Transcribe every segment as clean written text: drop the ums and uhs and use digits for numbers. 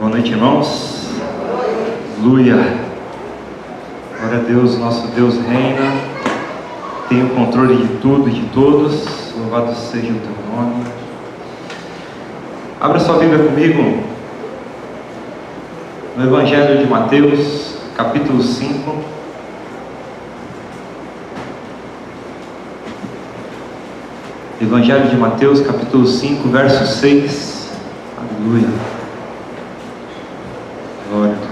Boa noite, irmãos. Aleluia. Glória a Deus, nosso Deus reina, tem o controle de tudo e de todos. Louvado seja o teu nome. Abra sua Bíblia comigo no Evangelho de Mateus, capítulo 5. Evangelho de Mateus, capítulo 5, verso 6. Aleluia. Glória a Deus.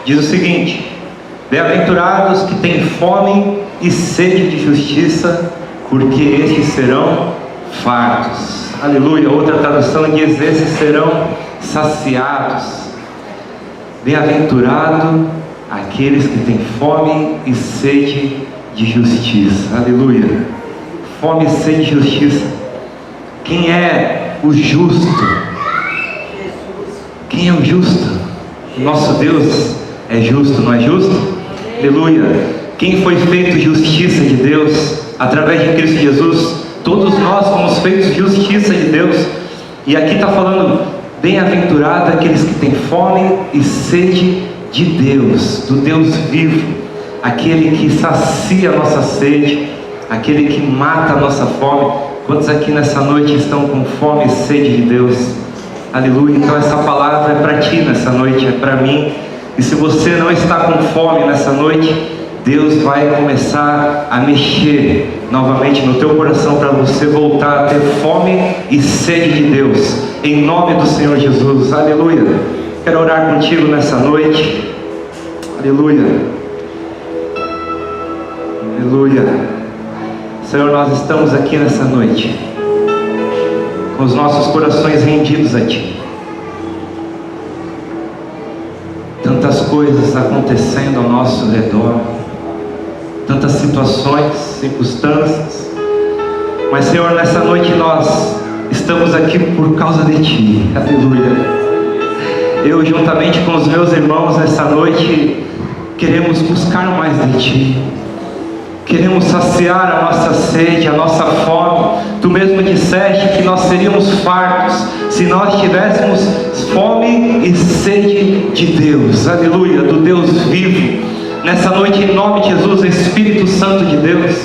Diz o seguinte: bem-aventurados que têm fome e sede de justiça, porque estes serão fartos. Aleluia. Outra tradução diz: esses serão saciados. Bem-aventurado aqueles que têm fome e sede de justiça. Aleluia. Fome e sede de justiça. Quem é o justo? Quem é o justo? Nosso Deus é justo, não é justo? Aleluia. Quem foi feito justiça de Deus através de Cristo Jesus? Todos nós fomos feitos justiça de Deus. E aqui está falando: bem-aventurado aqueles que têm fome e sede de Deus, do Deus vivo, aquele que sacia a nossa sede, aquele que mata a nossa fome. Quantos aqui nessa noite estão com fome e sede de Deus? Aleluia. Então essa palavra é para ti nessa noite, é para mim. E se você não está com fome nessa noite, Deus vai começar a mexer novamente no teu coração para você voltar a ter fome e sede de Deus, em nome do Senhor Jesus. Aleluia. Quero orar contigo nessa noite. Aleluia. Aleluia. Senhor, nós estamos aqui nessa noite com os nossos corações rendidos a Ti. Tantas coisas acontecendo ao nosso redor, tantas situações, circunstâncias, mas Senhor, nessa noite nós estamos aqui por causa de Ti. Aleluia. Eu, juntamente com os meus irmãos, nessa noite queremos buscar mais de Ti, queremos saciar a nossa sede, a nossa fome. Tu mesmo disseste que nós seríamos fartos se nós tivéssemos fome e sede de Deus. Aleluia, do Deus vivo. Nessa noite, em nome de Jesus, Espírito Santo de Deus,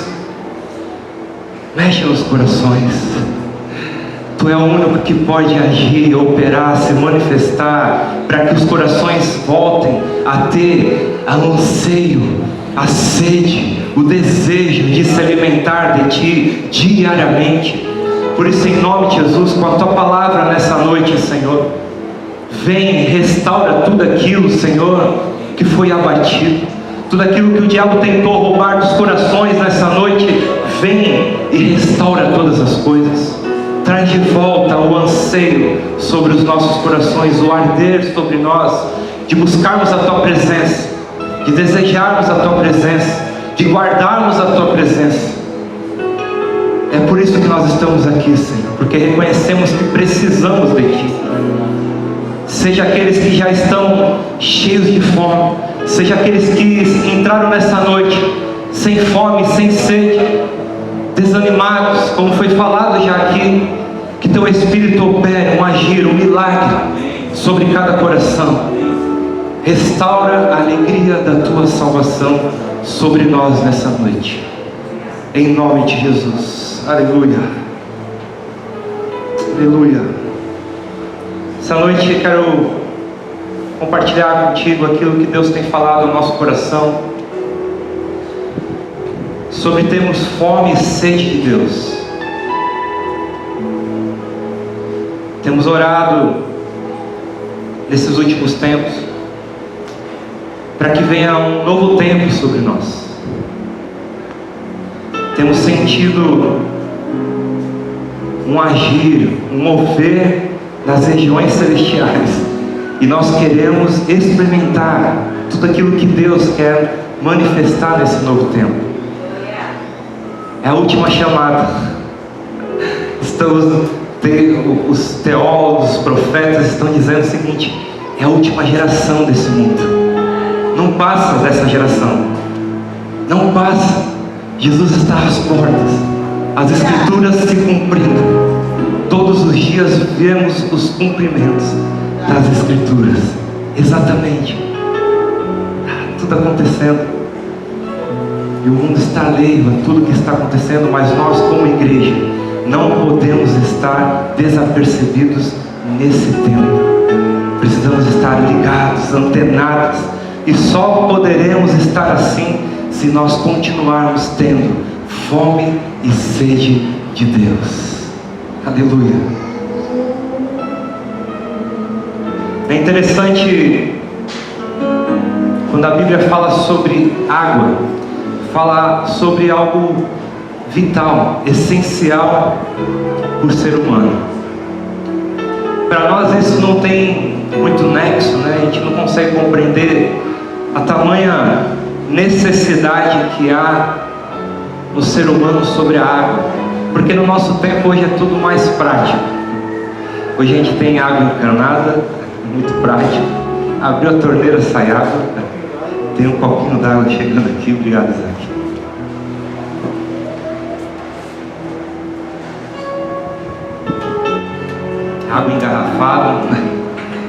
mexe nos corações. Tu é o único que pode agir, operar, se manifestar, para que os corações voltem a ter o anseio, a sede, o desejo de se alimentar de Ti diariamente. Por isso, em nome de Jesus, com a Tua palavra nessa noite, Senhor, vem e restaura tudo aquilo, Senhor, que foi abatido, tudo aquilo que o diabo tentou roubar dos corações nessa noite. Vem e restaura todas as coisas. Traz de volta o anseio sobre os nossos corações, o arder sobre nós, de buscarmos a Tua presença, de desejarmos a Tua presença, de guardarmos a Tua presença. É por isso que nós estamos aqui, Senhor, porque reconhecemos que precisamos de Ti. Seja aqueles que já estão cheios de fome, seja aqueles que entraram nessa noite sem fome, sem sede, desanimados, como foi falado já aqui, que Teu Espírito opere um agir, um milagre sobre cada coração. Restaura a alegria da Tua salvação sobre nós nessa noite, em nome de Jesus. Aleluia. Aleluia. Essa noite eu quero compartilhar contigo aquilo que Deus tem falado no nosso coração, sobre termos fome e sede de Deus. Temos orado nesses últimos tempos para que venha um novo tempo sobre nós. Temos sentido um agir, um mover nas regiões celestiais, e nós queremos experimentar tudo aquilo que Deus quer manifestar nesse novo tempo. É a última chamada. Estamos os teólogos, os profetas estão dizendo o seguinte: é a última geração desse mundo. Não passa dessa geração. Não passa. Jesus está às portas. As Escrituras se cumprindo. Todos os dias vemos os cumprimentos das Escrituras. Exatamente. Tudo acontecendo. E o mundo está alheio a tudo que está acontecendo, mas nós, como igreja, não podemos estar desapercebidos nesse tempo. Precisamos estar ligados, antenados, e só poderemos estar assim se nós continuarmos tendo fome e sede de Deus. Aleluia. É interessante quando a Bíblia fala sobre água, fala sobre algo vital, essencial por ser humano. Para nós isso não tem muito nexo, né? A gente não consegue compreender a tamanha necessidade que há no ser humano sobre a água, porque no nosso tempo hoje é tudo mais prático. Hoje a gente tem água encanada, muito prático. Abriu a torneira, sai água. Tem um copinho d'água chegando aqui. Obrigado, Isaac. Água engarrafada.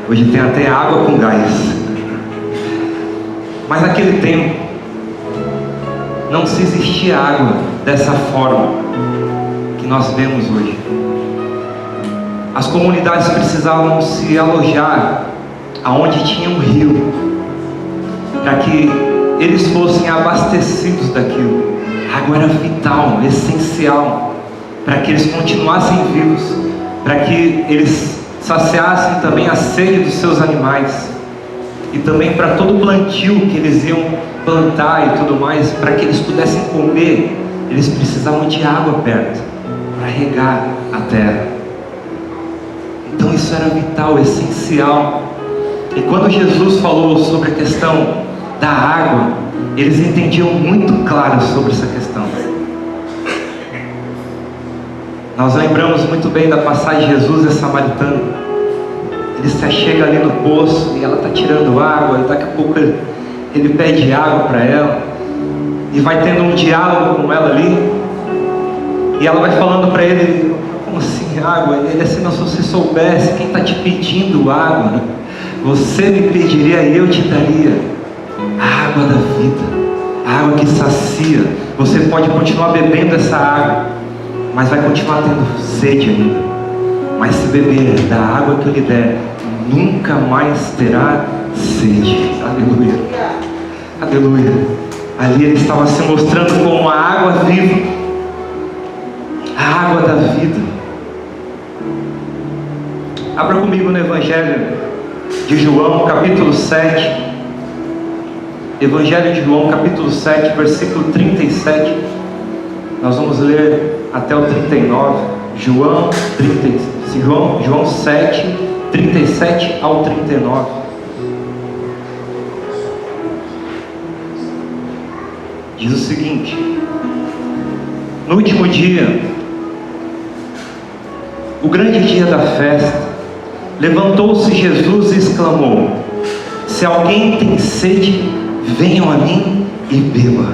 Hoje tem até água com gás. Mas naquele tempo não se existia água dessa forma que nós vemos hoje. As comunidades precisavam se alojar aonde tinha um rio, para que eles fossem abastecidos daquilo. A água era vital, essencial, para que eles continuassem vivos, para que eles saciassem também a sede dos seus animais, e também para todo o plantio que eles iam plantar e tudo mais, para que eles pudessem comer. Eles precisavam de água perto para regar a terra. Então isso era vital, essencial. E quando Jesus falou sobre a questão da água, eles entendiam muito claro sobre essa questão. Nós lembramos muito bem da passagem de Jesus e Samaritano. Ele se achega ali no poço e ela está tirando água, e daqui a pouco ele pede água para ela, e vai tendo um diálogo com ela ali, e ela vai falando para ele: como assim água? Ele assim: não, se você soubesse quem está te pedindo água, você me pediria e eu te daria a água da vida, a água que sacia. Você pode continuar bebendo essa água, mas vai continuar tendo sede ainda. Mas se beber da água que eu lhe der, nunca mais terá sede. Aleluia. Aleluia. Ali ele estava se mostrando como a água viva, a água da vida. Abra comigo no Evangelho de João, capítulo 7. Evangelho de João, capítulo 7, versículo 37. Nós vamos ler até o 39. João 7, 37 ao 39. Diz o seguinte: no último dia, o grande dia da festa, levantou-se Jesus e exclamou: se alguém tem sede, venham a mim e beba.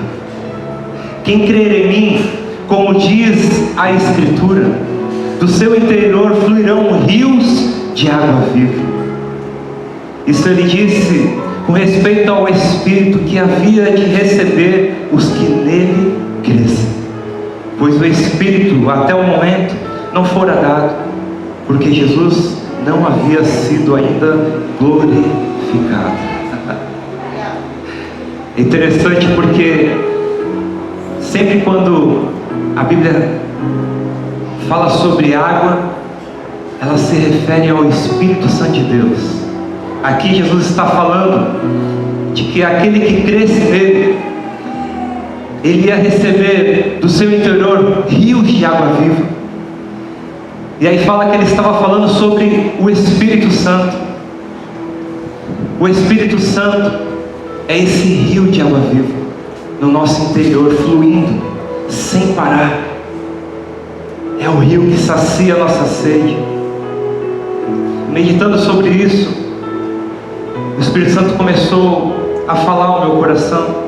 Quem crer em mim, como diz a Escritura, do seu interior fluirão rios de água viva. Isso ele disse com respeito ao Espírito que havia de receber os que nele crescem, pois o Espírito até o momento não fora dado, porque Jesus não havia sido ainda glorificado. É interessante porque sempre quando a Bíblia fala sobre água, ela se refere ao Espírito Santo de Deus. Aqui Jesus está falando de que aquele que cresce nele, ele ia receber do seu interior rios de água viva. E aí fala que ele estava falando sobre o Espírito Santo. O Espírito Santo é esse rio de água viva no nosso interior, fluindo sem parar. é o rio que sacia a nossa sede. Meditando sobre isso, o Espírito Santo começou a falar ao meu coração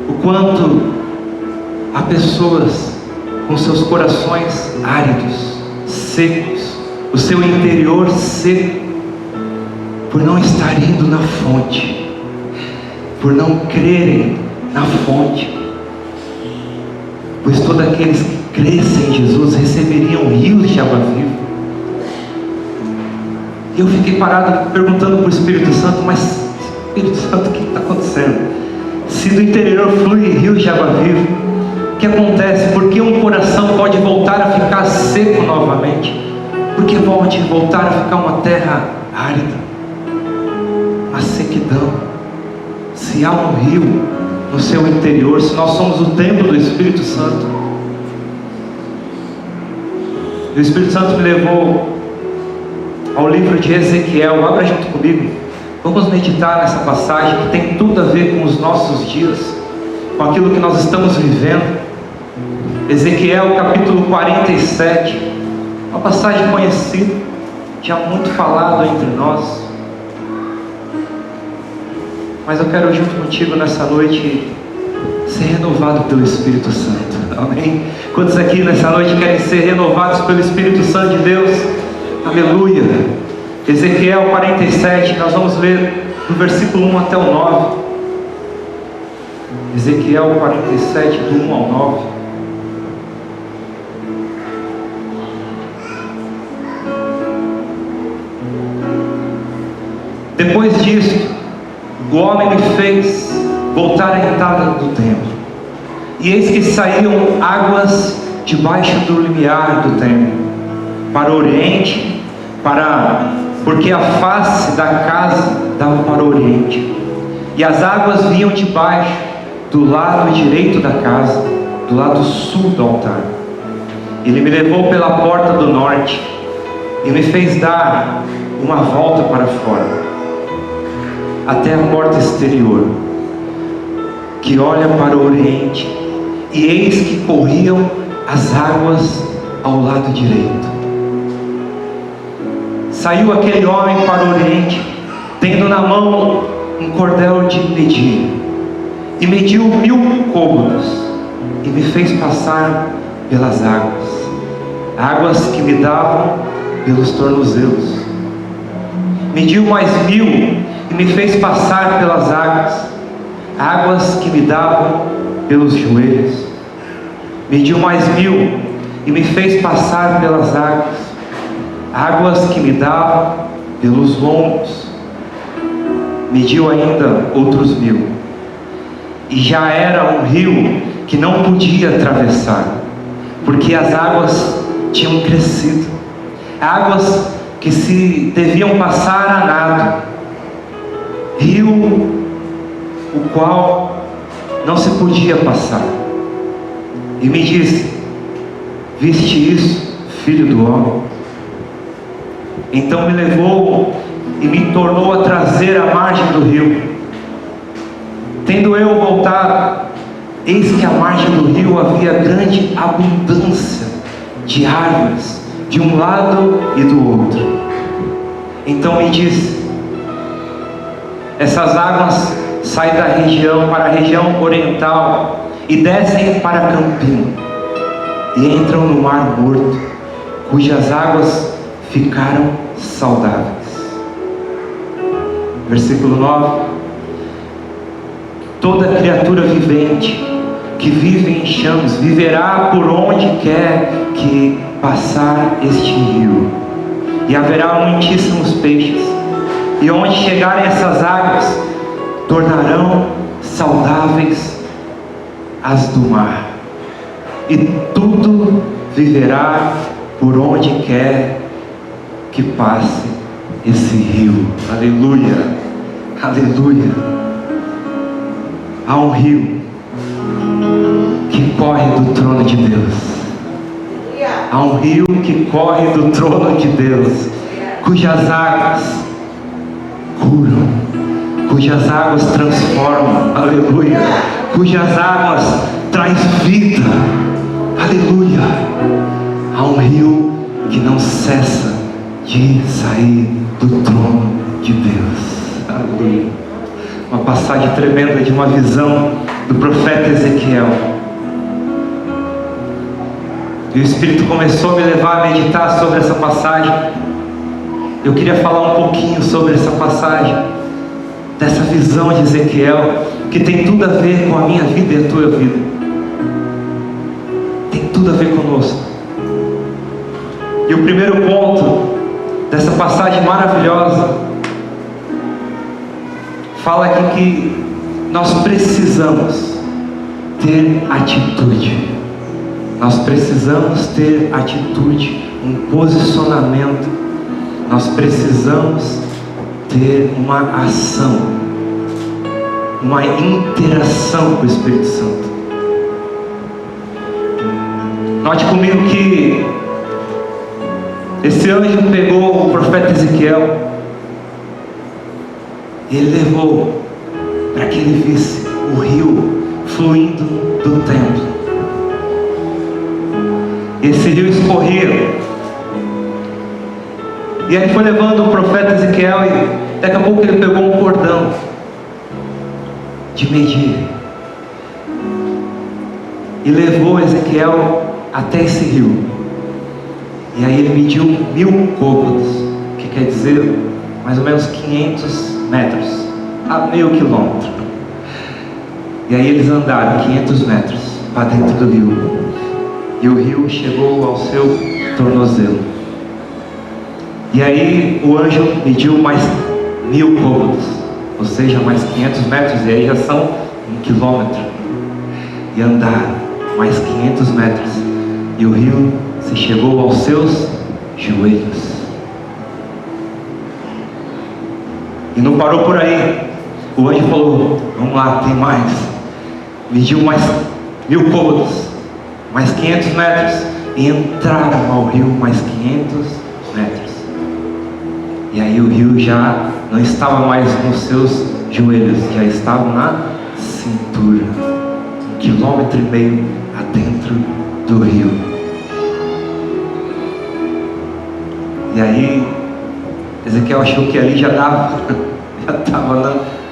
o quanto há pessoas com seus corações áridos, secos, o seu interior seco, por não estar indo na fonte, por não crerem na fonte. Pois todos aqueles que crescem em Jesus receberiam rios de água viva. E eu fiquei parado perguntando para o Espírito Santo: mas Espírito Santo, o que está acontecendo? Se do interior flui rios de água viva, o que acontece? Por que um coração pode voltar a ficar seco novamente? Por que pode voltar a ficar uma terra árida, uma sequidão? Se há um rio no seu interior, se nós somos o templo do Espírito Santo. E o Espírito Santo me levou ao livro de Ezequiel. Abra junto comigo. Vamos meditar nessa passagem que tem tudo a ver com os nossos dias, com aquilo que nós estamos vivendo. Ezequiel capítulo 47, uma passagem conhecida, já muito falado entre nós. Mas eu quero junto contigo nessa noite ser renovado pelo Espírito Santo. Amém? Quantos aqui nessa noite querem ser renovados pelo Espírito Santo de Deus? Aleluia! Ezequiel 47, nós vamos ler do versículo 1 até o 9. Ezequiel 47, do 1 ao 9. Depois disso, o homem me fez voltar à entrada do templo, e eis que saíam águas debaixo do limiar do templo, para o oriente, porque a face da casa dava para o oriente, e as águas vinham debaixo do lado direito da casa, do lado sul do altar. Ele me levou pela porta do norte, e me fez dar uma volta para fora, até a porta exterior, que olha para o oriente, e eis que corriam as águas ao lado direito. Saiu aquele homem para o oriente, tendo na mão um cordel de medir, e mediu 1000 côvados, e me fez passar pelas águas, águas que me davam pelos tornozelos. Mediu mais 1000, e me fez passar pelas águas, águas que me davam pelos joelhos. Mediu mais 1000, e me fez passar pelas águas, águas que me davam pelos lombos. Mediu ainda outros 1000, e já era um rio que não podia atravessar, porque as águas tinham crescido, águas que se deviam passar a nado, rio o qual não se podia passar. E me disse: viste isso, filho do homem? Então me levou e me tornou a trazer à margem do rio. Tendo eu voltado, eis que à margem do rio havia grande abundância de árvores, de um lado e do outro. Então me disse: essas águas saem da região para a região oriental e descem para Campim, e entram no mar morto, cujas águas ficaram saudáveis. Versículo 9: toda criatura vivente que vive em chamas viverá por onde quer que passar este rio, e haverá muitíssimos peixes, e onde chegarem essas águas, tornarão saudáveis as do mar, e tudo viverá por onde quer que passe esse rio. Aleluia, aleluia. Há um rio que corre do trono de Deus. Há um rio que corre do trono de Deus, cujas águas curam, cujas águas transformam, aleluia, cujas águas traz vida, Aleluia! Há um rio que não cessa de sair do trono de Deus. Aleluia! Uma passagem tremenda de uma visão do profeta Ezequiel. E o Espírito começou a me levar a meditar sobre essa passagem. Eu queria falar um pouquinho sobre essa passagem, dessa visão de Ezequiel, que tem tudo a ver com a minha vida e a tua vida. Tem tudo a ver conosco. E o primeiro ponto dessa passagem maravilhosa fala aqui que nós precisamos ter atitude. Nós precisamos ter atitude, um posicionamento. Nós precisamos ter uma ação, uma interação com o Espírito Santo. Note comigo que esse anjo pegou o profeta Ezequiel e ele levou para que ele visse o rio fluindo do templo. Esse rio escorria. E aí foi levando o profeta Ezequiel e daqui a pouco ele pegou um cordão de medir e levou Ezequiel até esse rio. E aí ele mediu 1000 côvados, que quer dizer mais ou menos 500 metros, a meio quilômetro. E aí eles andaram 500 metros para dentro do rio. E o rio chegou ao seu tornozelo. E aí o anjo mediu mais 1000 côvados, ou seja, mais 500 metros, e aí já são 1 quilômetro. E andaram mais 500 metros, e o rio se chegou aos seus joelhos. E não parou por aí. O anjo falou: vamos lá, tem mais. Mediu mais 1000 côvados, mais 500 metros, e entraram ao rio mais 500 metros. E aí o rio já não estava mais nos seus joelhos, já estava na cintura, 1,5 quilômetro adentro do rio. E aí Ezequiel achou que ali já estava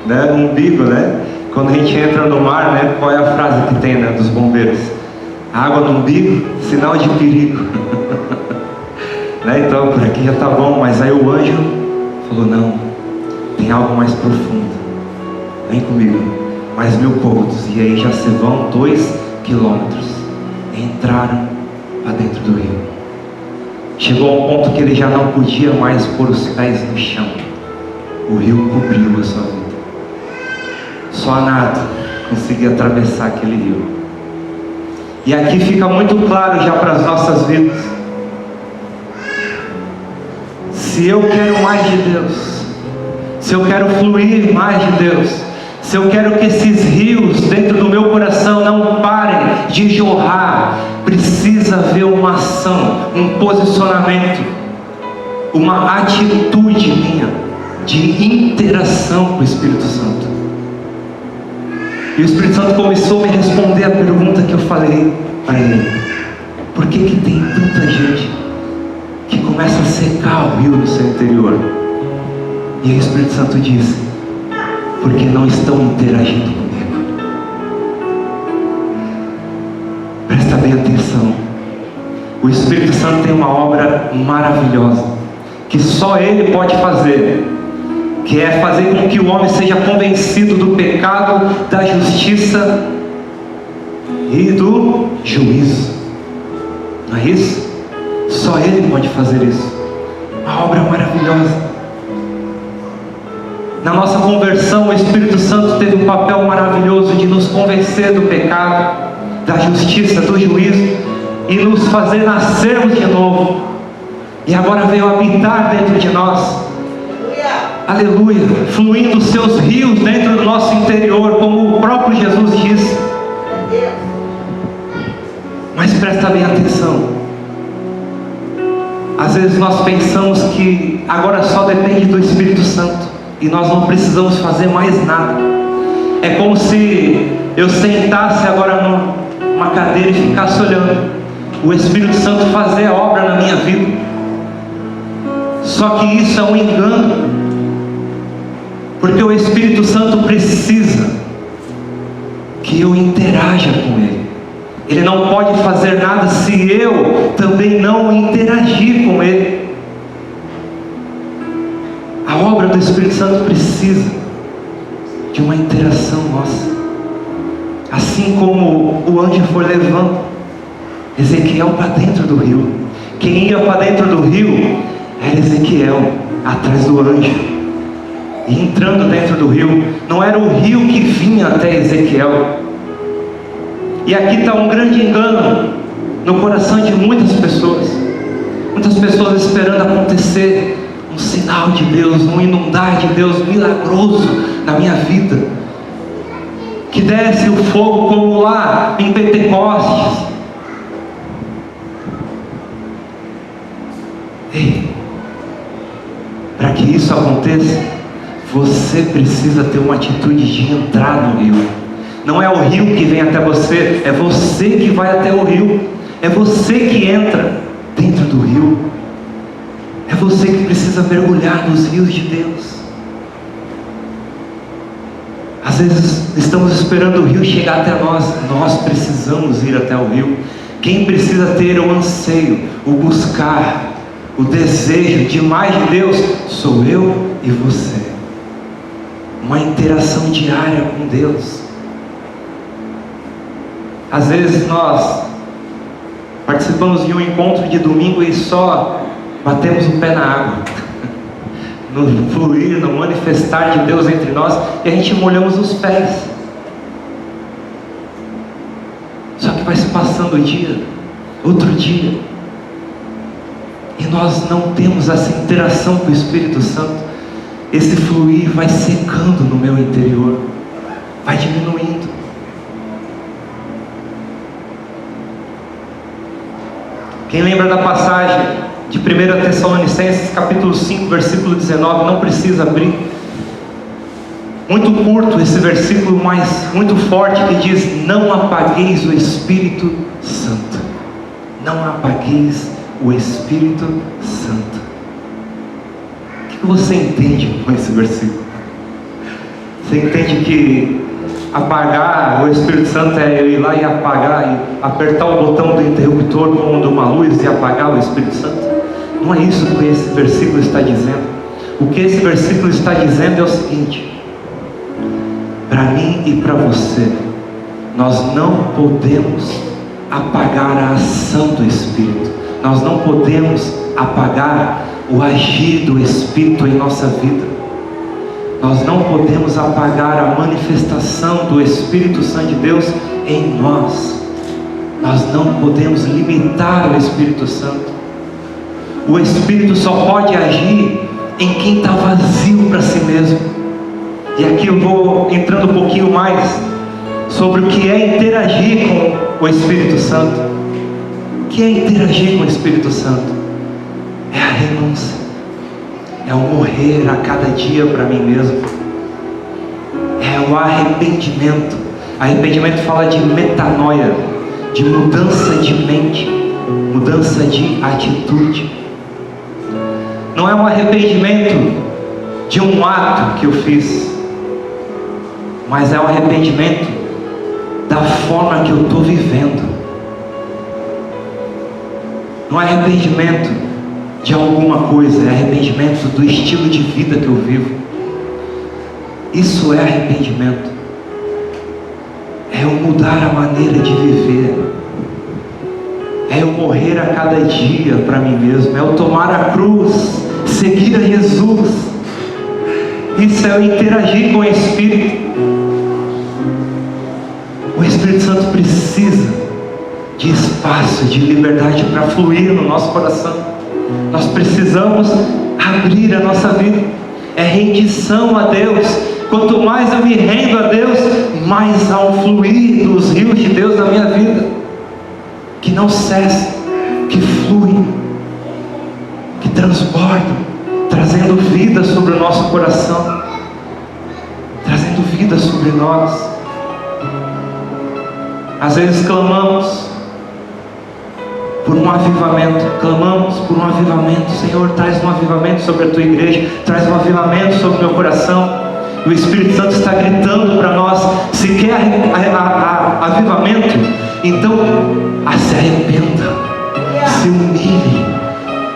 no umbigo, né? Quando a gente entra no mar, né? Qual é a frase que tem, né, dos bombeiros? Água no umbigo, sinal de perigo. Né? Então por aqui já está bom, mas aí o anjo falou: não, tem algo mais profundo, vem comigo, mais 1000 côvados. E aí já se vão 2 quilômetros. Entraram para dentro do rio. Chegou a um ponto que ele já não podia mais pôr os pés no chão. O rio cobriu a sua vida. Só a nada conseguia atravessar aquele rio. E aqui fica muito claro já para as nossas vidas. Se eu quero mais de Deus, se eu quero fluir mais de Deus, se eu quero que esses rios dentro do meu coração não parem de jorrar, precisa haver uma ação, um posicionamento, uma atitude minha de interação com o Espírito Santo. E o Espírito Santo começou a me responder a pergunta que eu falei para ele: por que tem tanta gente que começa a secar o rio no seu interior? E aí o Espírito Santo disse: porque não estão interagindo comigo. Presta bem atenção. O Espírito Santo tem uma obra maravilhosa que só Ele pode fazer, que é fazer com que o homem seja convencido do pecado, da justiça e do juízo. Não é isso? Só Ele pode fazer isso. Uma obra maravilhosa. Na nossa conversão, o Espírito Santo teve um papel maravilhoso de nos convencer do pecado, da justiça, do juízo, e nos fazer nascermos de novo. E agora veio habitar dentro de nós. Aleluia! Fluindo os seus rios dentro do nosso interior, como o próprio Jesus disse. Mas presta bem atenção. Às vezes nós pensamos que agora só depende do Espírito Santo e nós não precisamos fazer mais nada. É como se eu sentasse agora numa cadeira e ficasse olhando. o Espírito Santo fazer a obra na minha vida. Só que isso é um engano, porque o Espírito Santo precisa que eu interaja com Ele. Ele não pode fazer nada se eu também não interagir com Ele. A obra do Espírito Santo precisa de uma interação nossa. Assim como o anjo foi levando Ezequiel para dentro do rio. Quem ia para dentro do rio era Ezequiel, atrás do anjo. E entrando dentro do rio, não era o rio que vinha até Ezequiel. E aqui está um grande engano no coração de muitas pessoas. Muitas pessoas esperando acontecer um sinal de Deus, um inundar de Deus milagroso na minha vida, que desce o fogo como lá em Pentecostes. Ei, para que isso aconteça, você precisa ter uma atitude de entrar no rio. Não é o rio que vem até você, é você que vai até o rio. É você que entra dentro do rio. É você que precisa mergulhar nos rios de Deus. Às vezes estamos esperando o rio chegar até nós. Nós precisamos ir até o rio. Quem precisa ter o anseio, o buscar, o desejo de mais de Deus, sou eu e você. Uma interação diária com Deus. Às vezes nós participamos de um encontro de domingo e só batemos o pé na água, no fluir, no manifestar de Deus entre nós, e a gente molhamos os pés. Só que vai se passando o dia, outro dia, e nós não temos essa interação com o Espírito Santo. Esse fluir vai secando no meu interior, vai diminuindo. Quem lembra da passagem de 1 Tessalonicenses capítulo 5, versículo 19, não precisa abrir. Muito curto esse versículo, mas muito forte, que diz: não apagueis o Espírito Santo. Não apagueis o Espírito Santo. O que você entende com esse versículo? Você entende que apagar o Espírito Santo é eu ir lá e apagar, e apertar o botão do interruptor como de uma luz e apagar o Espírito Santo? Não é isso que esse versículo está dizendo. O que esse versículo está dizendo é o seguinte: para mim e para você, nós não podemos apagar a ação do Espírito. Nós não podemos apagar o agir do Espírito em nossa vida. Nós não podemos apagar a manifestação do Espírito Santo de Deus em nós. Nós não podemos limitar o Espírito Santo. O Espírito só pode agir em quem está vazio para si mesmo. E aqui eu vou entrando um pouquinho mais sobre o que é interagir com o Espírito Santo. O que é interagir com o Espírito Santo? É a renúncia. É o morrer a cada dia para mim mesmo. É o arrependimento. Arrependimento fala de metanoia, de mudança de mente, mudança de atitude. Não é um arrependimento de um ato que eu fiz, mas é um arrependimento da forma que eu estou vivendo. Não é arrependimento de alguma coisa, é arrependimento do estilo de vida que eu vivo. Isso é arrependimento. É eu mudar a maneira de viver. É eu morrer a cada dia para mim mesmo. É eu tomar a cruz, seguir a Jesus. Isso é eu interagir com o Espírito. O Espírito Santo precisa de espaço, de liberdade para fluir no nosso coração. Nós precisamos abrir a nossa vida. É rendição a Deus. Quanto mais eu me rendo a Deus, mais há um fluir dos rios de Deus na minha vida, que não cessa, que flui, que transborda, trazendo vida sobre o nosso coração, trazendo vida sobre nós. Às vezes clamamos, por um avivamento, clamamos por um avivamento. Senhor, traz um avivamento sobre a tua igreja, traz um avivamento sobre o meu coração. O Espírito Santo está gritando para nós: se quer avivamento, então se arrependa, se humilhe,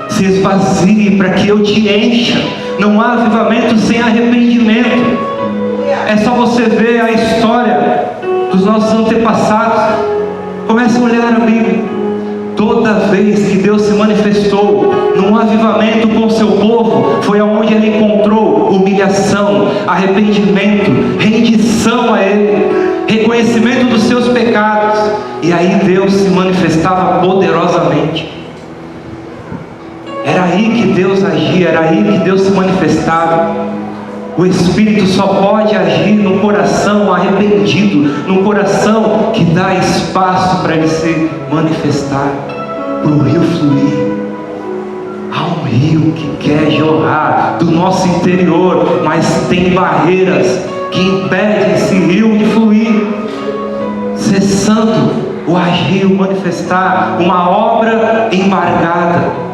se esvazie para que eu te encha. Não há avivamento sem arrependimento. É só você ver a história dos nossos antepassados. Comece a olhar a Bíblia. Toda vez que Deus se manifestou num avivamento com o seu povo, foi aonde Ele encontrou humilhação, arrependimento, rendição a Ele, reconhecimento dos seus pecados. E aí Deus se manifestava poderosamente. Era aí que Deus agia, era aí que Deus se manifestava. O Espírito só pode agir num coração arrependido, num coração que dá espaço para Ele se manifestar, para o rio fluir. Há um rio que quer jorrar do nosso interior, mas tem barreiras que impedem esse rio de fluir, cessando o agir, o manifestar, uma obra embargada.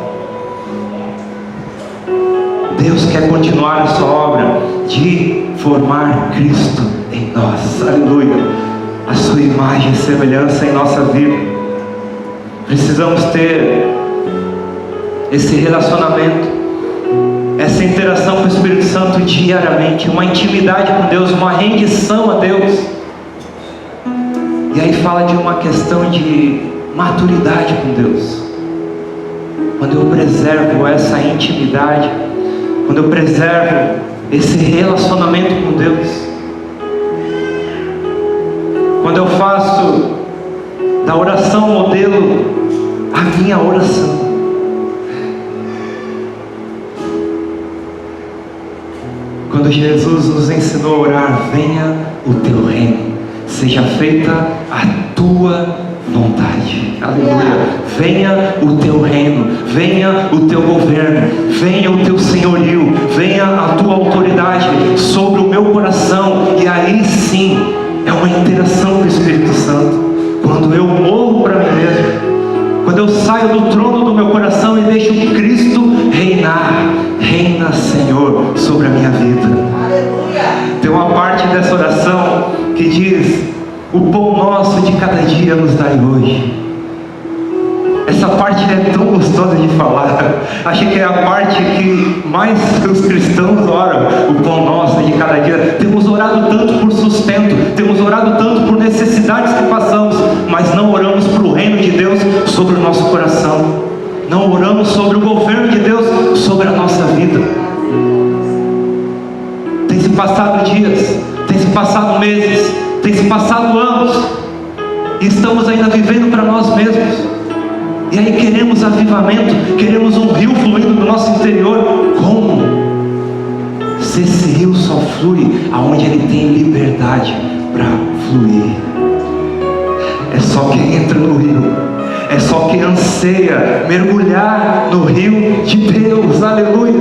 Deus quer continuar a sua obra de formar Cristo em nós, aleluia, a sua imagem e semelhança em nossa vida. Precisamos ter esse relacionamento, essa interação com o Espírito Santo diariamente, uma intimidade com Deus, uma rendição a Deus. E aí fala de uma questão de maturidade com Deus. Quando eu preservo essa intimidade, quando eu preservo esse relacionamento com Deus, quando eu faço da oração modelo a minha oração, quando Jesus nos ensinou a orar: venha o teu reino, seja feita a tua vontade, aleluia. Venha o teu reino, venha o teu governo, venha o teu senhorio, venha a tua autoridade sobre o meu coração. E aí sim é uma interação com o Espírito Santo. Quando eu morro para mim mesmo, quando eu saio do trono do meu coração e deixo Cristo reinar. Reina, Senhor, sobre a minha vida. Tem uma parte dessa oração que diz: o pão nosso de cada dia nos dai hoje. Essa parte é tão gostosa de falar. Acho que é a parte que mais os cristãos oram. O pão nosso de cada dia. Temos orado tanto por sustento, temos orado tanto por necessidades que passamos, mas não oramos para o reino de Deus sobre o nosso coração. Não oramos sobre o governo de Deus sobre a nossa vida. Tem se passado dias, tem se passado meses, tem se passado anos, e estamos ainda vivendo para nós mesmos. E aí queremos avivamento, queremos um rio fluindo do nosso interior. Como? Se esse rio só flui aonde ele tem liberdade para fluir. É só quem entra no rio, é só quem anseia mergulhar no rio de Deus, aleluia.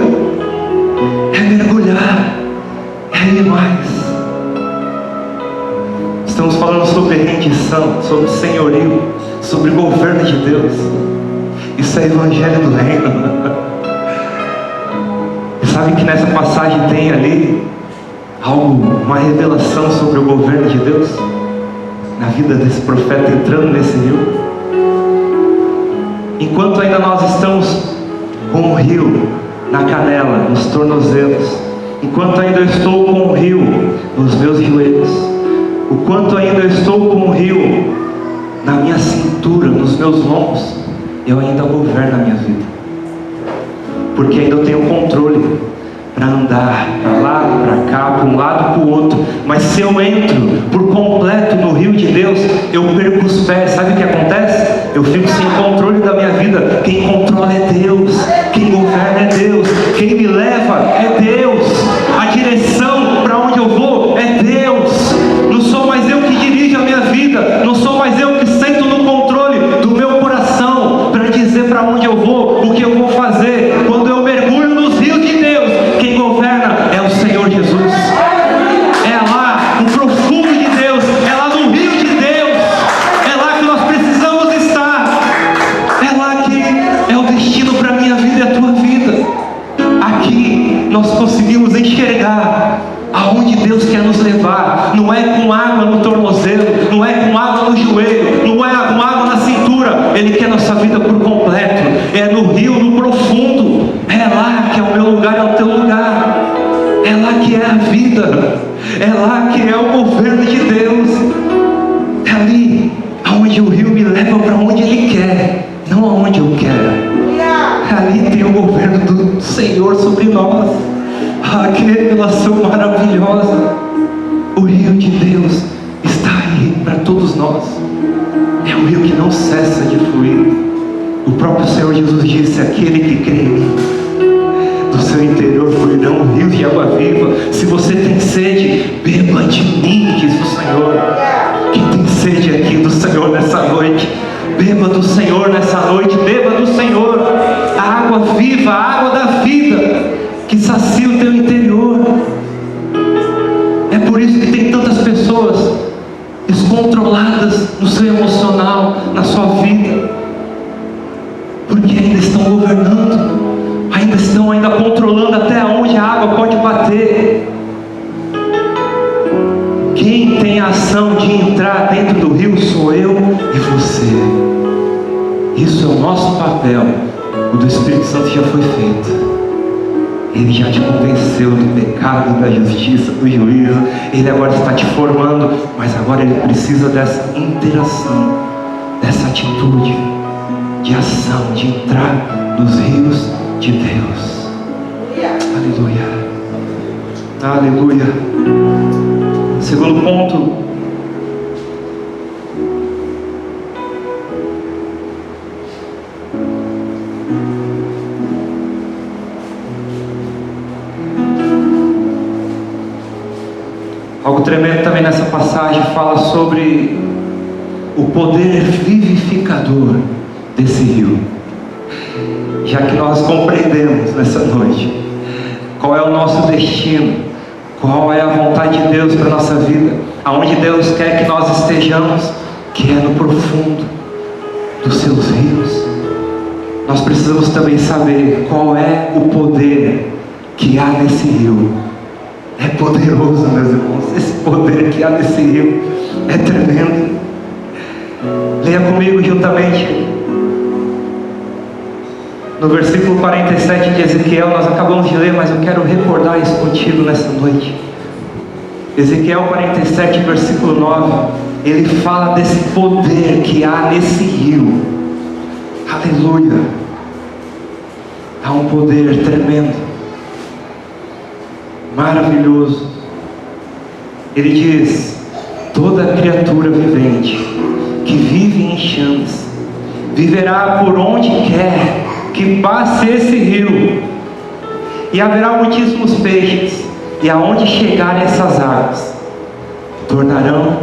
É mergulhar, é ir mais. Estamos falando sobre rendição, sobre senhorio, sobre governo de Deus. Isso é evangelho do reino. Sabe que nessa passagem tem ali algo, uma revelação sobre o governo de Deus na vida desse profeta entrando nesse rio. Enquanto ainda nós estamos com o rio na canela, nos tornozelos, enquanto ainda eu estou com o rio nos meus joelhos, o quanto ainda eu estou com o rio na minha cintura, nos meus lombos, eu ainda governo a minha vida, porque ainda eu tenho controle para andar para lá, para cá, para um lado, para o outro. Mas se eu entro por completo no rio de Deus, eu perco os pés. Sabe o que acontece? Eu fico sem controle da minha vida. Quem controla é Deus, quem governa é Deus, quem me leva é Deus, a direção para onde eu vou é Deus. Não sou mais eu que dirijo a minha vida, não sou mais eu que sento no controle do meu coração para dizer para onde eu vou, o que eu vou fazer. Quando eu mergulho nos rios de Deus, quem governa é o Senhor Jesus. É lá, no profundo de Deus, é lá no rio de Deus, é lá que nós precisamos estar, é lá. Ele quer nossa vida por completo. É no rio, no profundo. É lá que é o meu lugar, é o teu lugar. É lá que é a vida. É lá que é o governo de Deus. É ali aonde o rio me leva para onde Ele quer, não aonde eu quero. Ali tem o governo do Senhor sobre nós. Que revelação maravilhosa. O rio de Deus está aí para todos nós. É um rio que não cessa de fluir. O próprio Senhor Jesus disse: aquele que crê em mim, do seu interior fluirão rios de água viva. Se você tem sede, beba de mim, diz o Senhor. Quem tem sede aqui do Senhor nessa noite, beba do Senhor nessa noite, beba do Senhor. A água viva, a água da vida, que sacia o teu interior. É por isso que tem tantas pessoas descontroladas no seu emocional, na sua vida, porque ainda estão governando, ainda controlando até onde a água pode bater. Quem tem a ação de entrar dentro do rio sou eu e você. Isso é o nosso papel. O do Espírito Santo já foi feito. Ele já te convenceu do pecado, da justiça, do juízo. Ele agora está te formando, mas agora ele precisa dessa interação, dessa atitude de ação, de entrar nos rios de Deus. Aleluia. Aleluia. Segundo ponto, algo tremendo também nessa passagem fala sobre o poder vivificador desse rio. Já que nós compreendemos nessa noite qual é o nosso destino, qual é a vontade de Deus para a nossa vida, aonde Deus quer que nós estejamos, que é no profundo dos seus rios, nós precisamos também saber qual é o poder que há nesse rio. É poderoso, meus irmãos. Esse poder que há nesse rio é tremendo. Leia comigo juntamente no versículo 47 de Ezequiel. Nós acabamos de ler, mas eu quero recordar isso contigo nessa noite. Ezequiel 47, versículo 9. Ele fala desse poder que há nesse rio. Aleluia. Há um poder tremendo, maravilhoso. Ele diz: toda criatura vivente que vive em chamas viverá por onde quer que passe esse rio, e haverá muitíssimos peixes, e aonde chegarem essas águas tornarão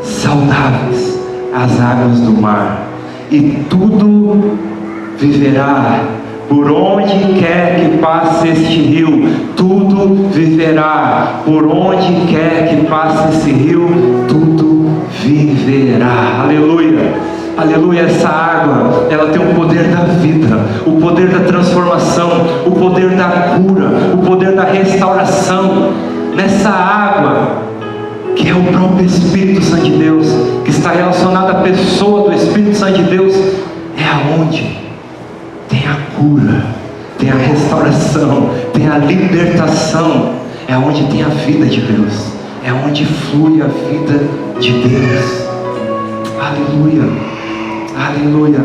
saudáveis as águas do mar, e tudo viverá por onde quer que passe este rio. Tudo viverá por onde quer que passe esse rio. Tudo viverá. Aleluia. Aleluia. Essa água, ela tem o poder da vida, o poder da transformação, o poder da cura, o poder da restauração. Nessa água, que é o próprio Espírito Santo de Deus, que está relacionada à pessoa do Espírito Santo de Deus, é aonde tem a cura, tem a restauração, tem a libertação. É onde tem a vida de Deus, é onde flui a vida de Deus. Aleluia, aleluia.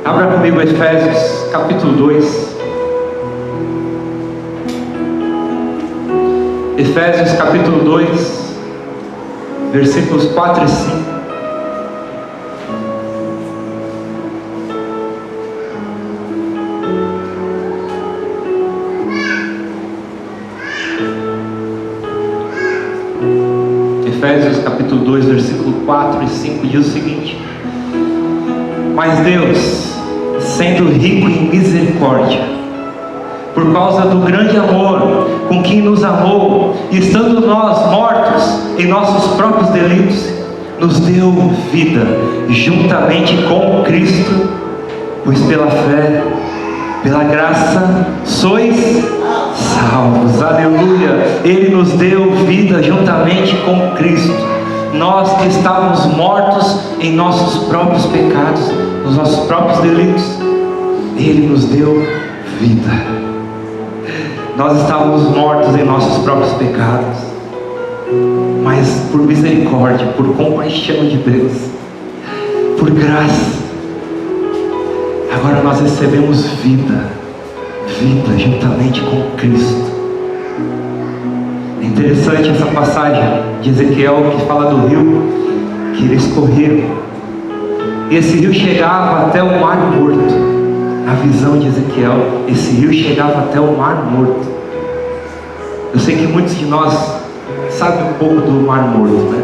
Abra comigo Efésios capítulo 2. Efésios capítulo 2, versículos 4 e 5. Efésios capítulo 2, versículo 4 e 5 diz o seguinte: mas Deus, sendo rico em misericórdia, por causa do grande amor com que nos amou, e estando nós mortos em nossos próprios delitos, nos deu vida juntamente com Cristo, pois pela fé, pela graça, sois salvos. Aleluia. Ele nos deu vida juntamente com Cristo. Nós que estávamos mortos em nossos próprios pecados, nos nossos próprios delitos, Ele nos deu vida. Nós estávamos mortos em nossos próprios pecados, mas por misericórdia, por compaixão de Deus, por graça, agora nós recebemos vida juntamente com Cristo. É interessante essa passagem de Ezequiel que fala do rio que eles correram, e esse rio chegava até o Mar Morto. Na visão de Ezequiel, esse rio chegava até o Mar Morto. Eu sei que muitos de nós sabem um pouco do Mar Morto, né?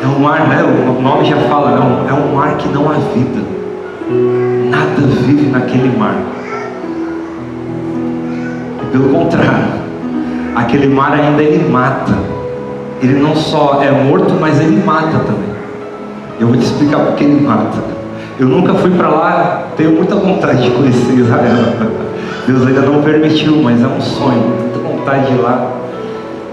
É um mar, né? O nome já fala, não, é um mar que não há vida. Nada vive naquele mar. E pelo contrário, aquele mar ainda ele mata. Ele não só é morto, mas ele mata também. Eu vou te explicar porque ele mata. Eu nunca fui para lá, tenho muita vontade de conhecer Israel. Deus ainda não permitiu, mas é um sonho, muita vontade de ir lá.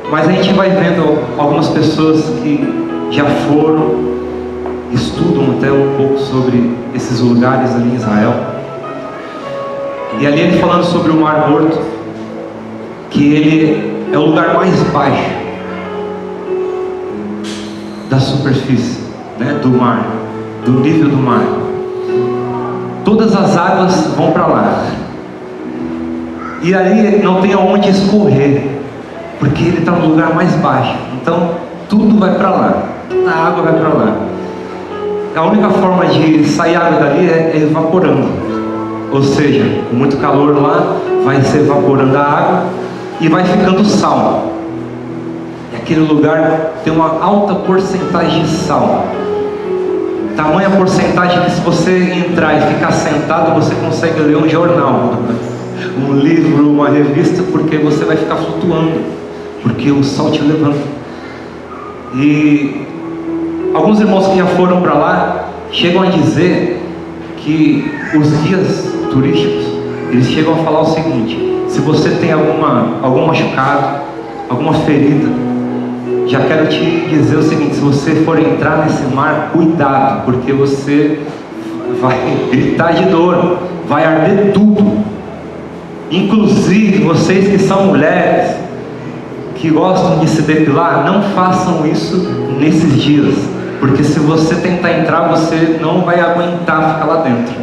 Mas a gente vai vendo algumas pessoas que já foram, estudam até um pouco sobre esses lugares ali em Israel. E ali ele falando sobre o Mar Morto, que ele é o lugar mais baixo da superfície, né, do mar, do nível do mar. Todas as águas vão para lá, e ali não tem aonde escorrer, porque ele está no lugar mais baixo. Então tudo vai para lá, toda a água vai para lá. A única forma de sair água dali é evaporando, ou seja, com muito calor lá, vai se evaporando a água e vai ficando sal. E aquele lugar tem uma alta porcentagem de sal. Tamanha porcentagem que se você entrar e ficar sentado, você consegue ler um jornal, um livro, uma revista, porque você vai ficar flutuando, porque o sal te levanta. E alguns irmãos que já foram para lá chegam a dizer que os guias turísticos, eles chegam a falar o seguinte: se você tem algum machucado, alguma ferida, já quero te dizer o seguinte: se você for entrar nesse mar, cuidado, porque você vai gritar de dor, vai arder tudo. Inclusive vocês que são mulheres, que gostam de se depilar, não façam isso nesses dias, porque se você tentar entrar, você não vai aguentar ficar lá dentro.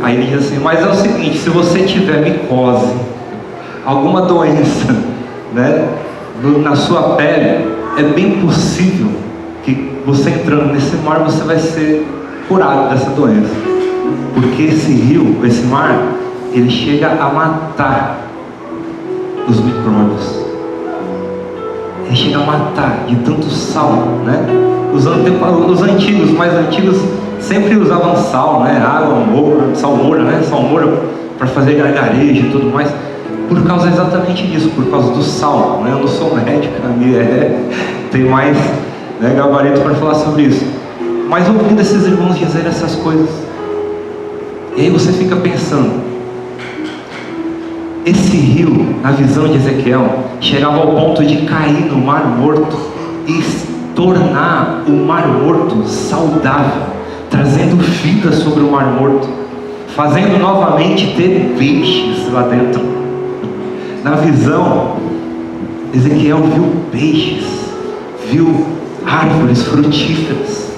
Aí ele diz assim: mas é o seguinte, se você tiver micose, alguma doença, né, na sua pele, é bem possível que você entrando nesse mar, você vai ser curado dessa doença, porque esse rio, esse mar, ele chega a matar os micróbios. Ele chega a matar de tanto sal, né? Os antigos, mais antigos, sempre usavam sal, né? Água, moura, salmoura, né? Salmoura para fazer gargarejo e tudo mais, por causa exatamente disso, por causa do sal, né? Eu não sou médico, a minha tem mais, né, gabarito para falar sobre isso. Mas ouvindo esses irmãos dizer essas coisas, e aí você fica pensando, esse rio, na visão de Ezequiel, chegava ao ponto de cair no Mar Morto e tornar o Mar Morto saudável, trazendo vida sobre o Mar Morto, fazendo novamente ter peixes lá dentro. Na visão, Ezequiel viu peixes, viu árvores frutíferas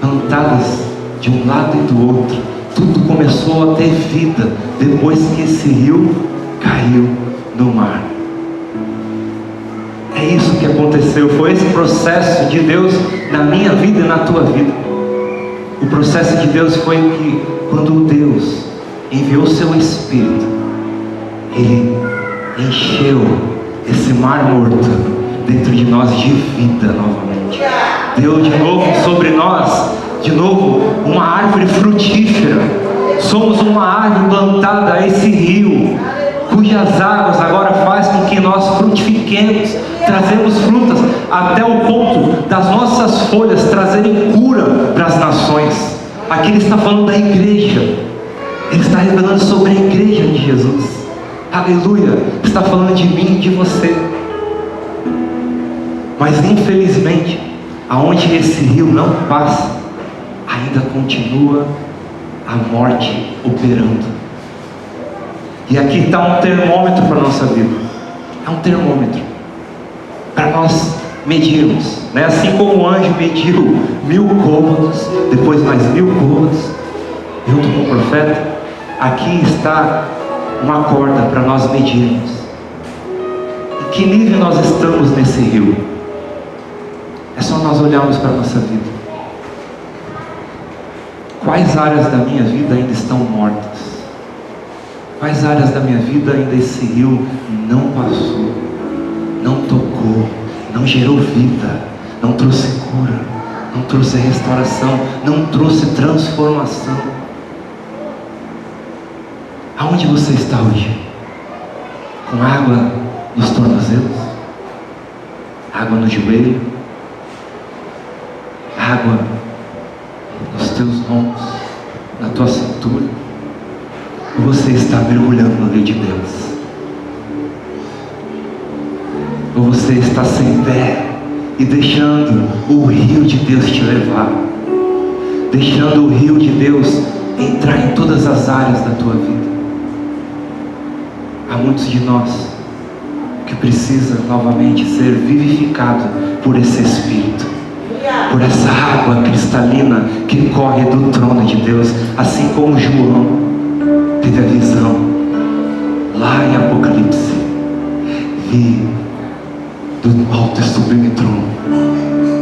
plantadas de um lado e do outro. Tudo começou a ter vida depois que esse rio caiu no mar. É isso que aconteceu. Foi esse processo de Deus na minha vida e na tua vida. O processo de Deus foi que, quando Deus enviou o seu Espírito, Ele encheu esse mar morto dentro de nós de vida novamente. Deu de novo sobre nós, de novo, uma árvore frutífera. Somos uma árvore plantada a esse rio, cujas águas agora faz com que nós frutifiquemos, trazemos frutas, até o ponto das nossas folhas trazerem cura para as nações. Aqui ele está falando da igreja, ele está revelando sobre a igreja de Jesus. Aleluia, está falando de mim e de você. Mas infelizmente, aonde esse rio não passa, ainda continua a morte operando. E aqui está um termômetro para a nossa vida. É um termômetro para nós medirmos, né? Assim como o anjo mediu 1000 côvados, depois mais 1000 côvados, junto com o profeta, aqui está uma corda para nós medirmos em que nível nós estamos nesse rio. É só nós olharmos para a nossa vida. Quais áreas da minha vida ainda estão mortas? Quais áreas da minha vida ainda esse rio não passou, não tocou, não gerou vida, não trouxe cura, não trouxe restauração, não trouxe transformação? Aonde você está hoje? Com água nos tornozelos? Água no joelho? Água nos teus ombros, na tua cintura? Ou você está mergulhando no rio de Deus? Ou você está sem pé e deixando o rio de Deus te levar, deixando o rio de Deus entrar em todas as áreas da tua vida? Há muitos de nós que precisa novamente ser vivificado por esse Espírito, por essa água cristalina que corre do trono de Deus, assim como João teve a visão lá em Apocalipse. Vi do alto e sublime trono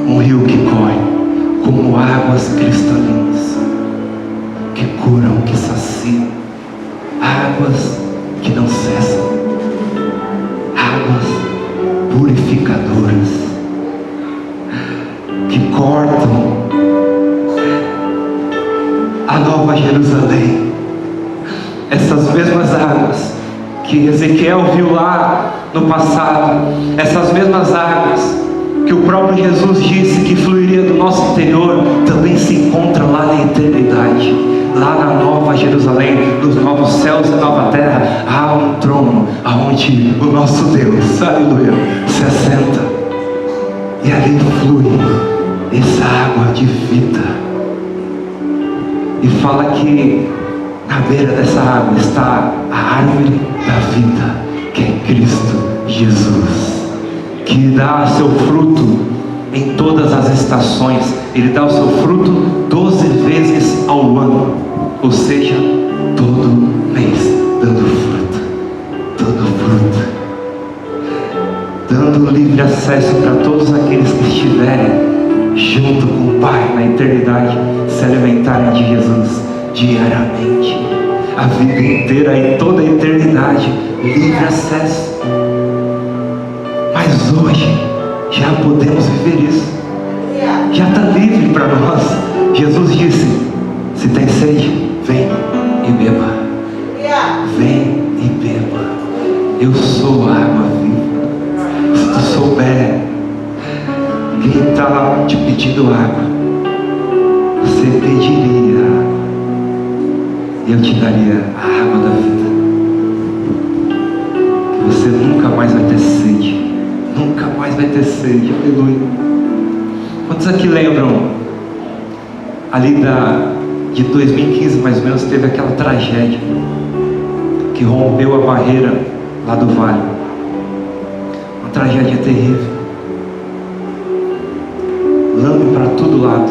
um rio que corre como águas cristalinas, que curam, que saciam, águas que não cessam, águas purificadoras, que cortam a Nova Jerusalém. Essas mesmas águas que Ezequiel viu lá no passado, essas mesmas águas que o próprio Jesus disse que fluiria do nosso interior, também se encontram lá na eternidade, lá na Nova Jerusalém, nos novos céus e nova terra. Há um trono aonde o nosso Deus, aleluia, se assenta, e ali flui essa água de vida. E fala que na beira dessa água está a árvore da vida, que é Cristo Jesus, que dá seu fruto em todas as estações. Ele dá o seu fruto 12 vezes ao ano, ou seja, todo mês, dando fruto, dando livre acesso para todos aqueles que estiverem junto com o Pai na eternidade, se alimentarem de Jesus diariamente, a vida inteira e toda a eternidade, livre acesso. Mas hoje já podemos viver isso, já está livre para nós. Jesus disse: se tem sede, vem e beba, vem e beba, eu sou a água viva. Se tu souber quem está te pedindo água, você pediria água, e eu te daria a água da vida, que você nunca mais vai ter sede, nunca mais vai ter sede. Aleluia. Quantos aqui lembram ali de 2015 mais ou menos, teve aquela tragédia que rompeu a barreira lá do vale, uma tragédia terrível, lama para todo lado,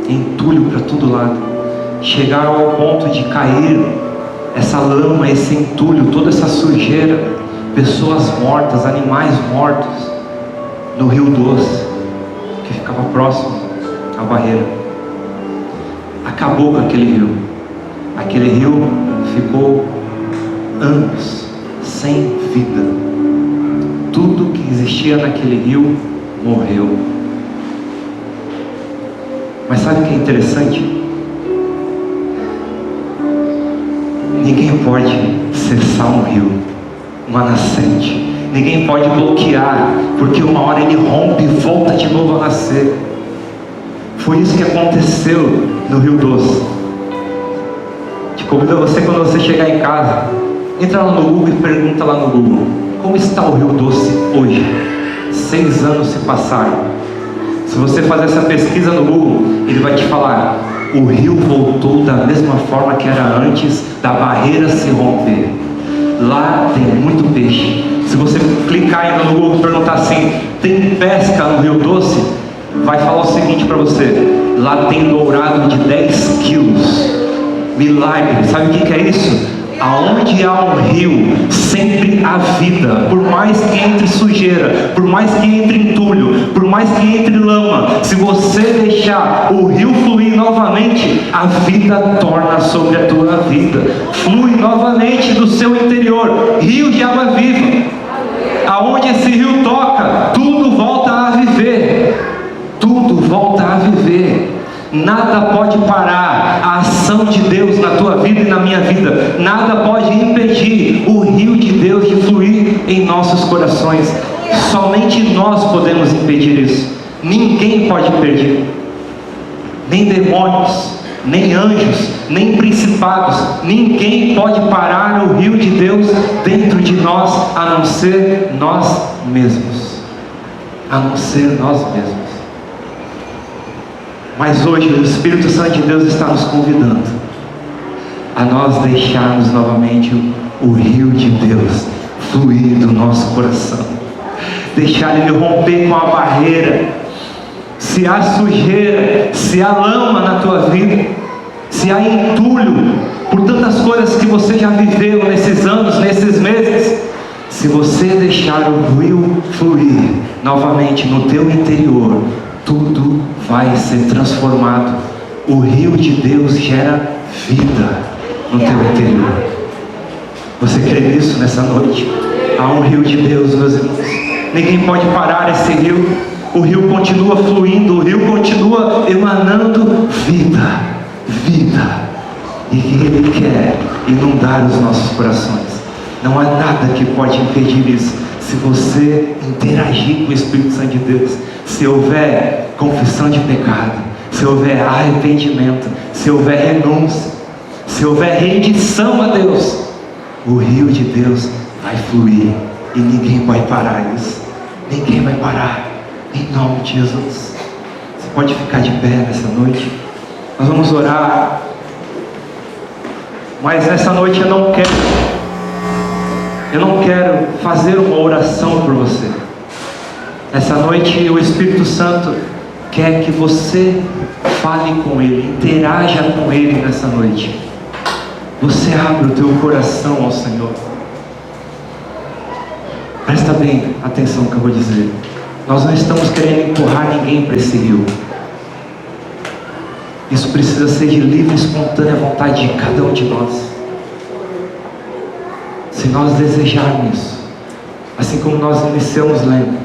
entulho para todo lado. Chegaram ao ponto de cair essa lama, esse entulho, toda essa sujeira, pessoas mortas, animais mortos, no Rio Doce, que ficava próximo à barreira. Acabou com aquele rio. Aquele rio ficou anos sem vida. Tudo que existia naquele rio morreu. Mas sabe o que é interessante? Ninguém pode cessar um rio, uma nascente. Ninguém pode bloquear, porque uma hora ele rompe e volta de novo a nascer. Foi isso que aconteceu no Rio Doce. Te convido a você, quando você chegar em casa, entra lá no Google e pergunta lá no Google: como está o Rio Doce hoje? 6 anos se passaram. Se você fazer essa pesquisa no Google, ele vai te falar: o rio voltou da mesma forma que era antes da barreira se romper. Lá tem muito peixe. Se você clicar ainda no Google e perguntar assim: tem pesca no Rio Doce? Vai falar o seguinte para você: lá tem dourado de 10 quilos. Milagre. Sabe o que é isso? Aonde há um rio, sempre há vida. Por mais que entre sujeira, por mais que entre entulho, por mais que entre lama, se você deixar o rio fluir novamente, a vida torna sobre a tua vida. Flui novamente do seu interior, rio de água viva. Aonde esse rio toca, tudo volta a viver. Tudo volta a viver. Nada pode parar a ação de Deus na tua vida e na minha vida. Nada pode impedir o rio de Deus de fluir em nossos corações. Somente nós podemos impedir isso. Ninguém pode impedir. Nem demônios, nem anjos, nem principados. Ninguém pode parar o rio de Deus dentro de nós, a não ser nós mesmos. A não ser nós mesmos. Mas hoje o Espírito Santo de Deus está nos convidando a nós deixarmos novamente o rio de Deus fluir do nosso coração. Deixar ele romper com a barreira. Se há sujeira, se há lama na tua vida, se há entulho por tantas coisas que você já viveu nesses anos, nesses meses, se você deixar o rio fluir novamente no teu interior, tudo vai ser transformado. O rio de Deus gera vida no teu interior. Você crê nisso nessa noite? Há um rio de Deus, meus irmãos. Ninguém pode parar esse rio. O rio continua fluindo, o rio continua emanando vida. E Ele quer inundar os nossos corações. Não há nada que pode impedir isso. Se você interagir com o Espírito Santo de Deus, se houver confissão de pecado, se houver arrependimento, se houver renúncia, se houver rendição a Deus, o rio de Deus vai fluir e ninguém vai parar isso. Ninguém vai parar, em nome de Jesus. Você pode ficar de pé nessa noite. Nós vamos orar, mas nessa noite eu não quero fazer uma oração por você. Essa noite o Espírito Santo quer que você fale com Ele, interaja com Ele nessa noite. Você abre o teu coração ao Senhor. Presta bem atenção no que eu vou dizer. Nós não estamos querendo empurrar ninguém para esse rio. Isso precisa ser de livre e espontânea vontade de cada um de nós. Se nós desejarmos isso, assim como nós iniciamos lendo,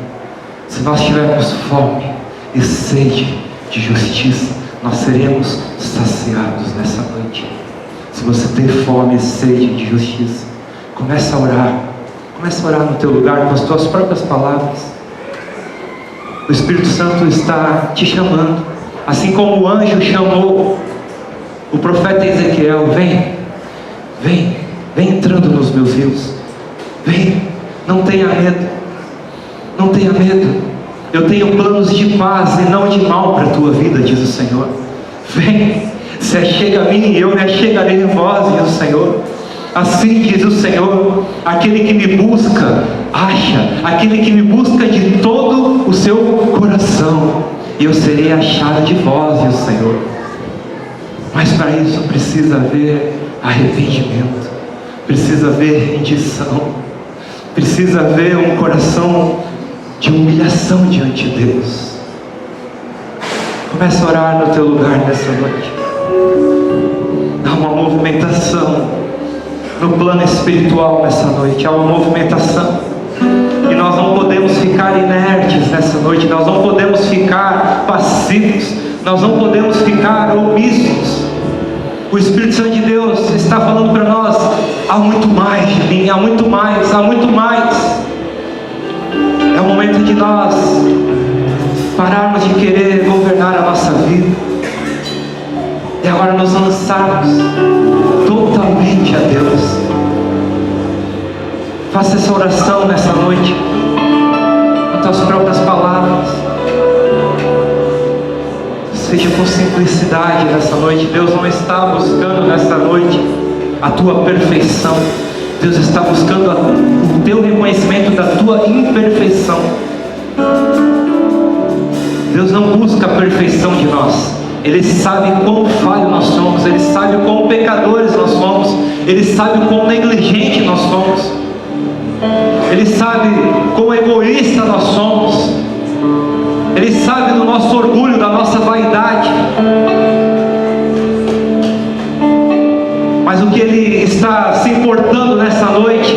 se nós tivermos fome e sede de justiça, nós seremos saciados nessa noite. Se você tem fome e sede de justiça, comece a orar. Comece a orar no teu lugar com as tuas próprias palavras. O Espírito Santo está te chamando, assim como o anjo chamou o profeta Ezequiel: vem entrando nos meus rios, vem, não tenha medo, não tenha medo, eu tenho planos de paz e não de mal para a tua vida, diz o Senhor. Vem, se achega a mim e eu me achegarei em vós, diz o Senhor. Assim diz o Senhor: aquele que me busca, acha, aquele que me busca de todo o seu coração, e eu serei achado de vós, diz o Senhor. Mas para isso precisa haver arrependimento, precisa haver rendição, precisa haver um coração de humilhação diante de Deus. Comece a orar no teu lugar nessa noite. Há uma movimentação no plano espiritual nessa noite. Há uma movimentação, e nós não podemos ficar inertes nessa noite. Nós não podemos ficar passivos, nós não podemos ficar omissos. O Espírito Santo de Deus está falando para nós: há muito mais de mim, há muito mais, há muito mais. É o momento de nós pararmos de querer governar a nossa vida e agora nos lançarmos totalmente a Deus. Faça essa oração nessa noite. Não tuas próprias palavras. Seja com simplicidade nessa noite. Deus não está buscando nessa noite a tua perfeição. Deus está buscando o teu reconhecimento da tua imperfeição. Deus não busca a perfeição de nós. Ele sabe quão falho nós somos. Ele sabe quão pecadores nós somos. Ele sabe quão negligente nós somos. Ele sabe quão egoísta nós somos. Ele sabe do nosso orgulho, da nossa vaidade. Mas o que Ele está se importando nessa noite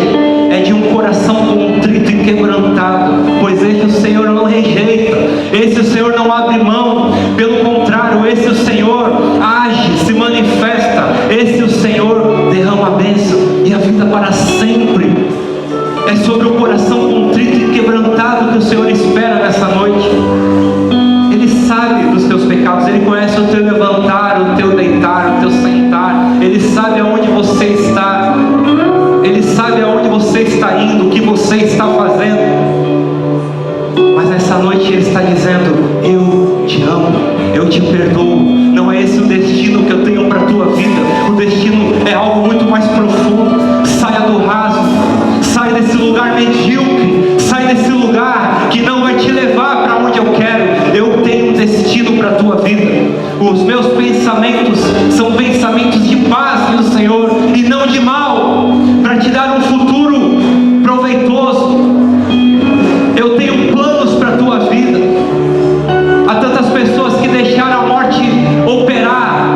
é de um coração contrito e quebrantado, pois esse o Senhor não rejeita, esse o Senhor não abre mão, pelo contrário, esse o Senhor age, se manifesta, esse o Senhor derrama a bênção e a vida para sempre. É sobre o coração contrito e quebrantado que o Senhor espera nessa noite. Ele sabe dos teus pecados, Ele conhece o teu levantar, o teu deitar, o teu sentar. Ele sabe aonde você está. Ele sabe aonde você está indo, o que você está fazendo. Mas nessa noite Ele está dizendo: eu te amo, eu te perdoo. Não é esse o destino que eu tenho para a tua vida. O destino é algo muito mais profundo. Saia do raso, sai desse lugar medíocre, sai desse lugar que não vai te levar para onde eu quero. Eu tenho um destino para a tua vida. Os meus pensamentos são pensamentos de paz, diz o Senhor, e não de mal, para te dar um futuro proveitoso. Eu tenho planos para a tua vida. Há tantas pessoas que deixaram a morte operar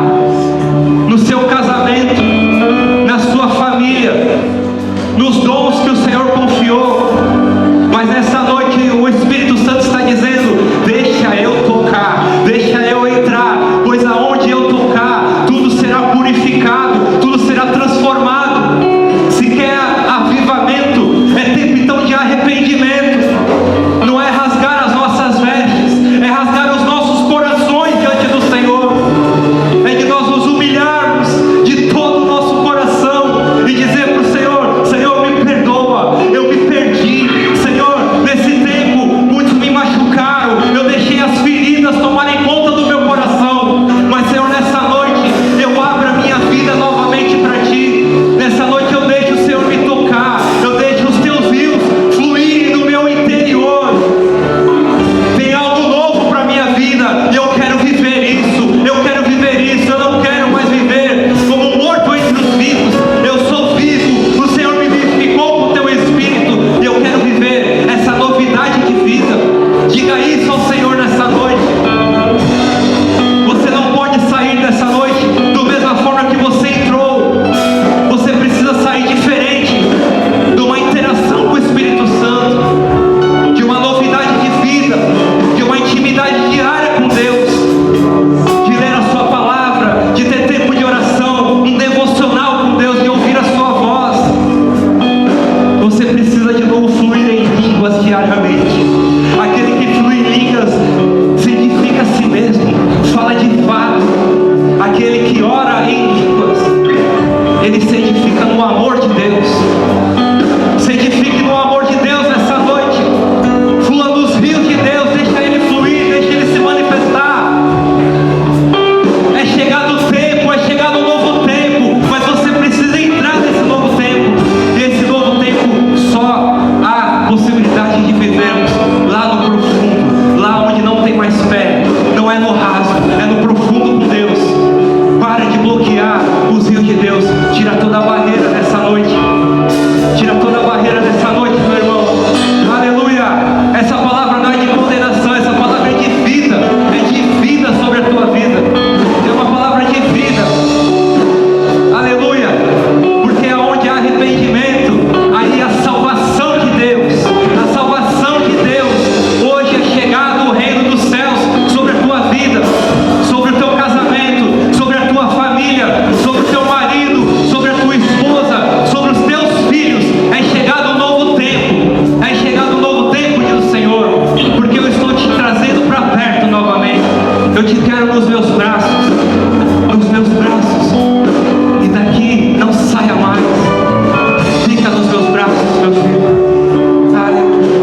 no seu casamento, na sua família, nos dons que o Senhor confiou. Mas nessa noite o Espírito Santo está dizendo: deixa eu tocar, deixa eu entrar, pois aonde eu tocar, tudo será purificado, tudo será transformado. Se quer avivamento, é tempo então de arrependimento. Não é rasgar as nossas vestes, é rasgar os nossos corações diante do Senhor. É de nós nos humilharmos de todo o nosso coração e dizer para o Senhor: Senhor, me perdoa, eu me perdi. Senhor, nesse tempo muitos me machucaram, eu deixei as feridas tomarem conta do meu coração. Mas Senhor, nessa noite eu abro a minha vida novamente para Ti. Nessa noite eu deixo o Senhor me tocar, eu deixo os Teus rios fluírem no meu interior. Tem algo novo para a minha vida e eu quero viver isso. Eu quero viver isso. Eu não quero mais viver como morto entre os vivos. Eu sou vivo. O Senhor me vivificou com o Teu Espírito e eu quero viver essa novidade de vida. Diga isso ao Senhor nessa noite. Você não pode sair dessa noite da mesma forma que você entrou. Você precisa sair diferente, de uma interação com o Espírito Santo, de uma novidade de vida, de uma intimidade diária com Deus, de ler a sua palavra, de ter tempo de oração, um devocional com Deus, de ouvir a sua voz. Você precisa de novo fluir em línguas diariamente. Aquele que flui em línguas se edifica a si mesmo, fala de fato. Aquele que ora em línguas, ele se edifica no amor de Deus. Se edifique no amor de Deus nessa noite. Flua nos rios de Deus, deixa Ele fluir, deixa Ele se manifestar. É chegado o tempo, é chegado um novo tempo, mas você precisa entrar nesse novo tempo. E esse novo tempo só há possibilidade de vivermos lá no profundo, lá onde não tem mais pé. Não é no raso, é no profundo com Deus. Para de bloquear os rios de Deus. Tira toda a barreira nessa noite. Tira toda a barreira nessa noite, meu irmão. Aleluia. Essa palavra não é de condenação, essa palavra é de vida. É de vida sobre a tua vida. É uma palavra de vida. Aleluia. Porque aonde há arrependimento, aí há salvação de Deus. A salvação de Deus. Hoje é chegado o reino dos céus sobre a tua vida, sobre o teu casamento, sobre a tua família, sobre o teu marido, sobre a tua esposa, sobre os teus filhos. É chegado um novo tempo. É chegado um novo tempo, diz o Senhor. Porque eu estou te trazendo para perto novamente. Eu te quero nos meus braços. Nos meus braços. E daqui não saia mais. Fica nos meus braços, meu filho. Aleluia.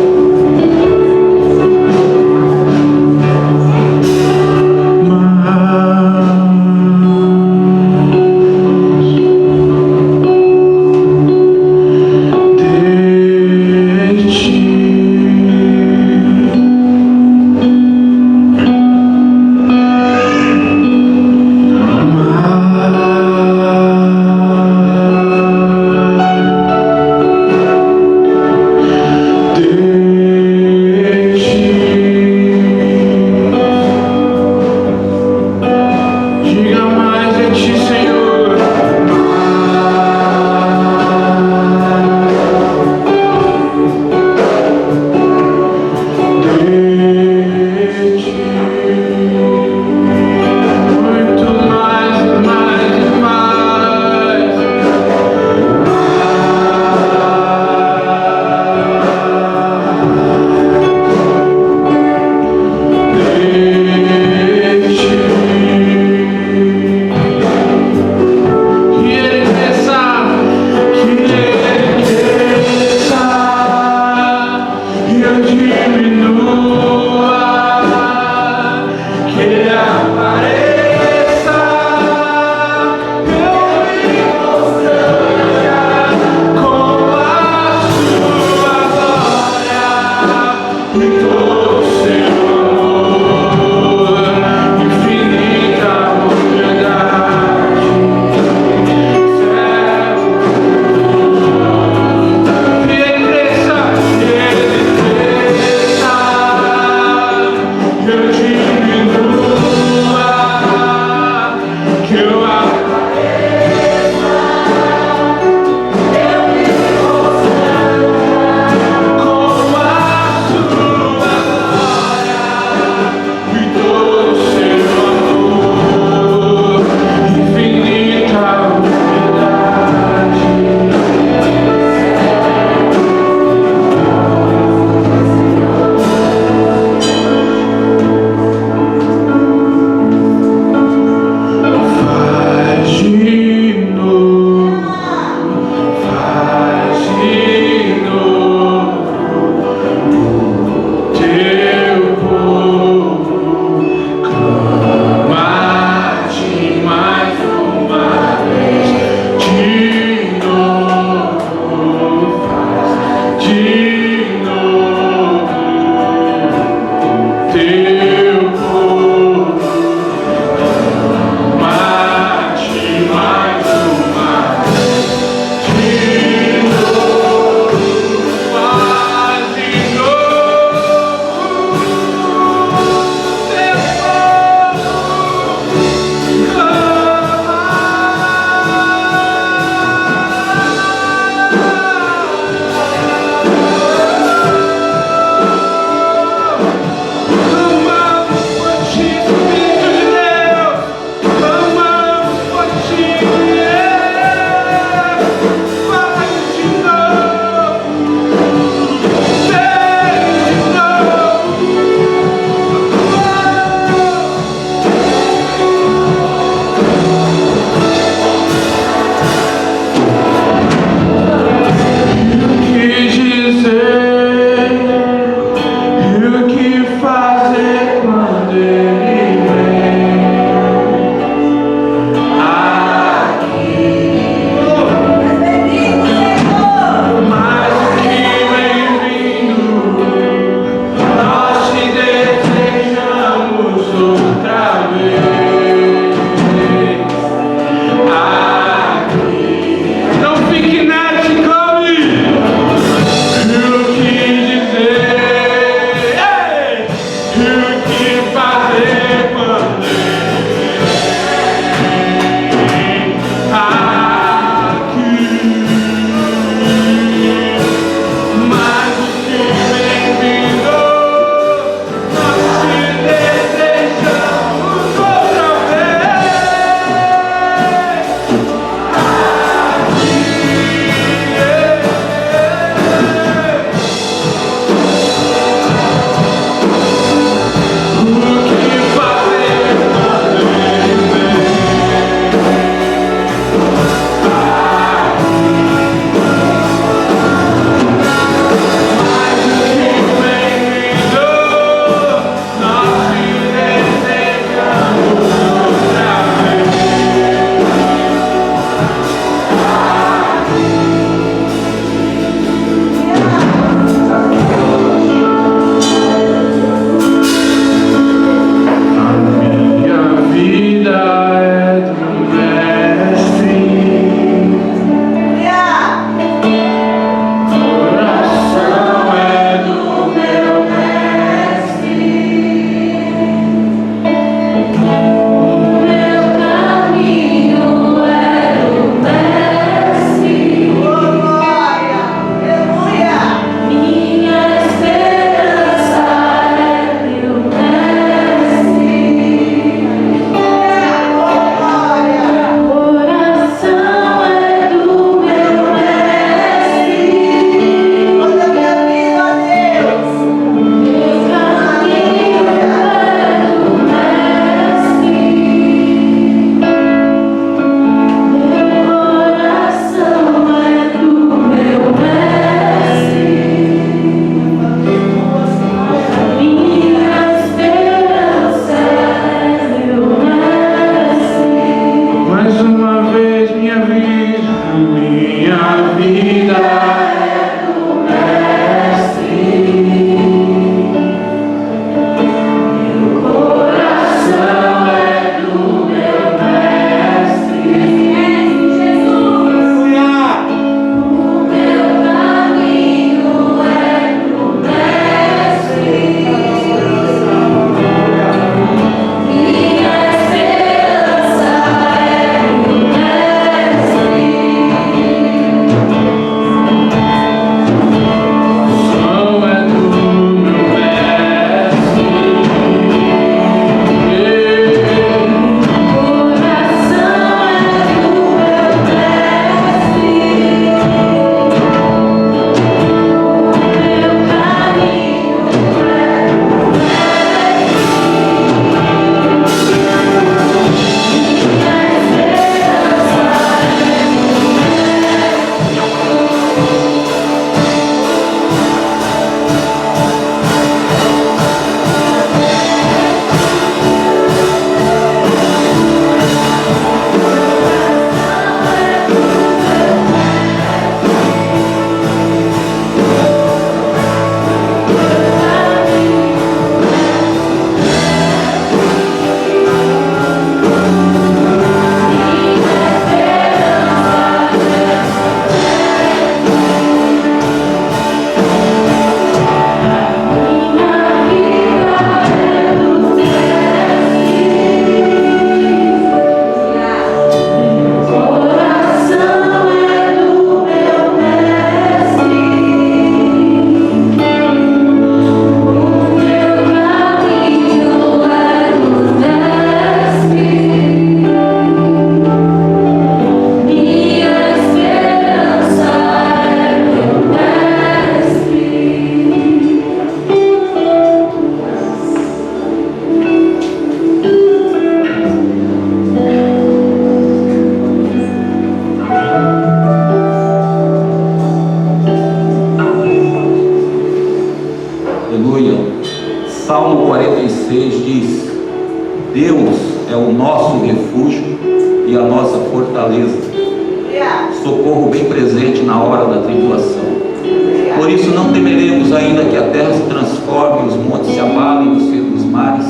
é o nosso refúgio e a nossa fortaleza, socorro bem presente na hora da tribulação. Por isso não temeremos, ainda que a terra se transforme, os montes se abalem dos mares,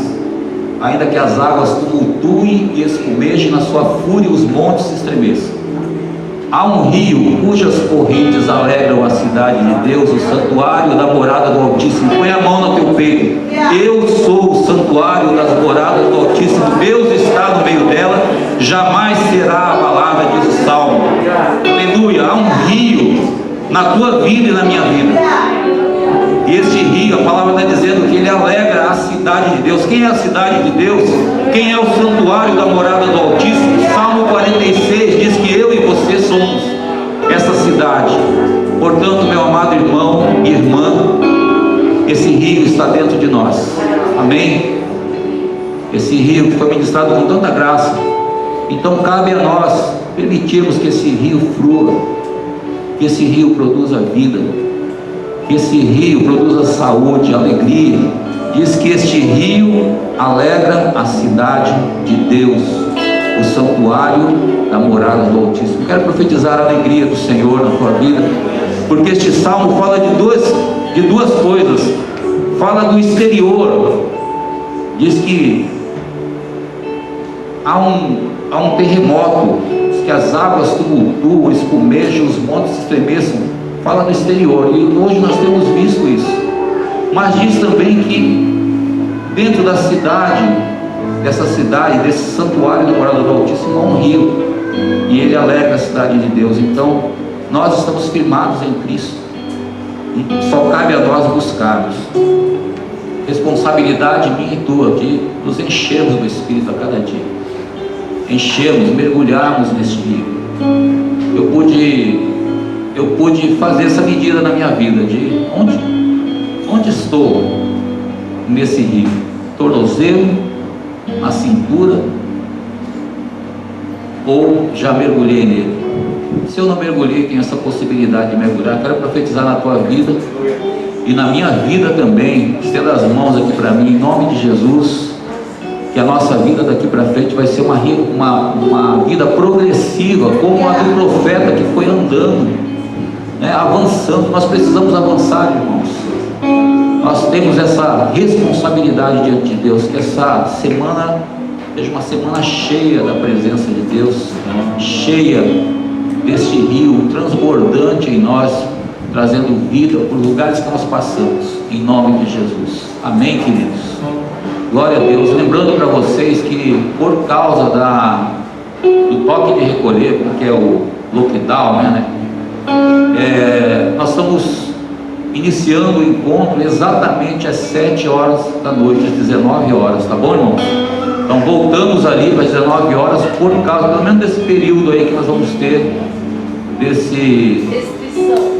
ainda que as águas tumultuem e espumejem na sua fúria, os montes se estremeçam. Há um rio cujas correntes alegram a cidade de Deus, o santuário da morada do Altíssimo. Põe a mão no teu peito. Eu sou o santuário das moradas do Altíssimo. Deus está no meio dela, jamais será abalada, diz o Salmo. Aleluia. Há um rio na tua vida e na minha vida. E este rio, a palavra está dizendo que ele alegra a cidade de Deus. Quem é a cidade de Deus? Quem é o santuário da morada do Altíssimo? Salmo 46 diz que eu e você somos essa cidade. Portanto, meu amado irmão e irmã, esse rio está dentro de nós. Amém? Esse rio que foi ministrado com tanta graça. Então cabe a nós permitirmos que esse rio flua, que esse rio produza vida, que esse rio produza saúde, alegria. Diz que este rio alegra a cidade de Deus, o santuário da morada do Altíssimo. Quero profetizar a alegria do Senhor na tua vida, porque este salmo fala de duas coisas. Fala do exterior, diz que há um terremoto, diz que as águas tumultuam, espumejam, os montes se estremeçam. Fala do exterior, e hoje nós temos visto isso. Mas diz também que dentro da cidade, desse santuário da morada do Altíssimo, há um rio, e ele alegra a cidade de Deus. Então nós estamos firmados em Cristo, e só cabe a nós buscarmos. Responsabilidade minha e tua de nos enchermos do Espírito a cada dia, enchermos, mergulharmos neste rio. Eu pude fazer essa medida na minha vida de onde estou nesse rio. Tornozelo, na cintura, ou já mergulhei nele? Se eu não mergulhei, tenho essa possibilidade de mergulhar. Quero profetizar na tua vida e na minha vida também. Estenda as mãos aqui para mim, em nome de Jesus, que a nossa vida daqui para frente vai ser uma vida progressiva, como a do profeta que foi andando, né, avançando. Nós precisamos avançar, irmãos. Nós temos essa responsabilidade diante de Deus, que essa semana seja uma semana cheia da presença de Deus, cheia deste rio transbordante em nós, trazendo vida por lugares que nós passamos, em nome de Jesus. Amém, queridos? Glória a Deus. Lembrando para vocês que por causa do toque de recolher, porque é o lockdown, né? Nós estamos iniciando o encontro exatamente às 7 horas da noite, às 19 horas, tá bom, irmãos? Então voltamos ali para as 19 horas, por causa, pelo menos desse período aí que nós vamos ter,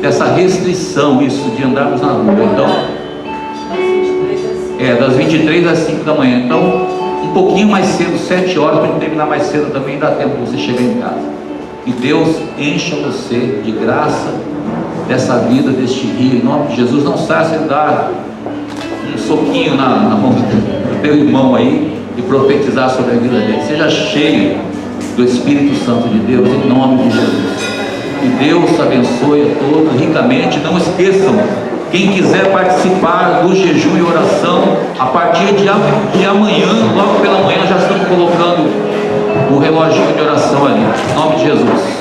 dessa restrição, isso, de andarmos na rua. Então, das 23 às 5 da manhã. Então, um pouquinho mais cedo, 7 horas, para a gente terminar mais cedo também, dá tempo de você chegar em casa. Que Deus encha você de graça, dessa vida, deste rio, em nome de Jesus. Não saia sem dar um soquinho na mão do teu irmão aí e profetizar sobre a vida dele. Seja cheio do Espírito Santo de Deus, em nome de Jesus. Que Deus abençoe a todos ricamente. Não esqueçam, quem quiser participar do jejum e oração, a partir de amanhã, logo pela manhã, já estamos colocando o reloginho de oração ali, em nome de Jesus.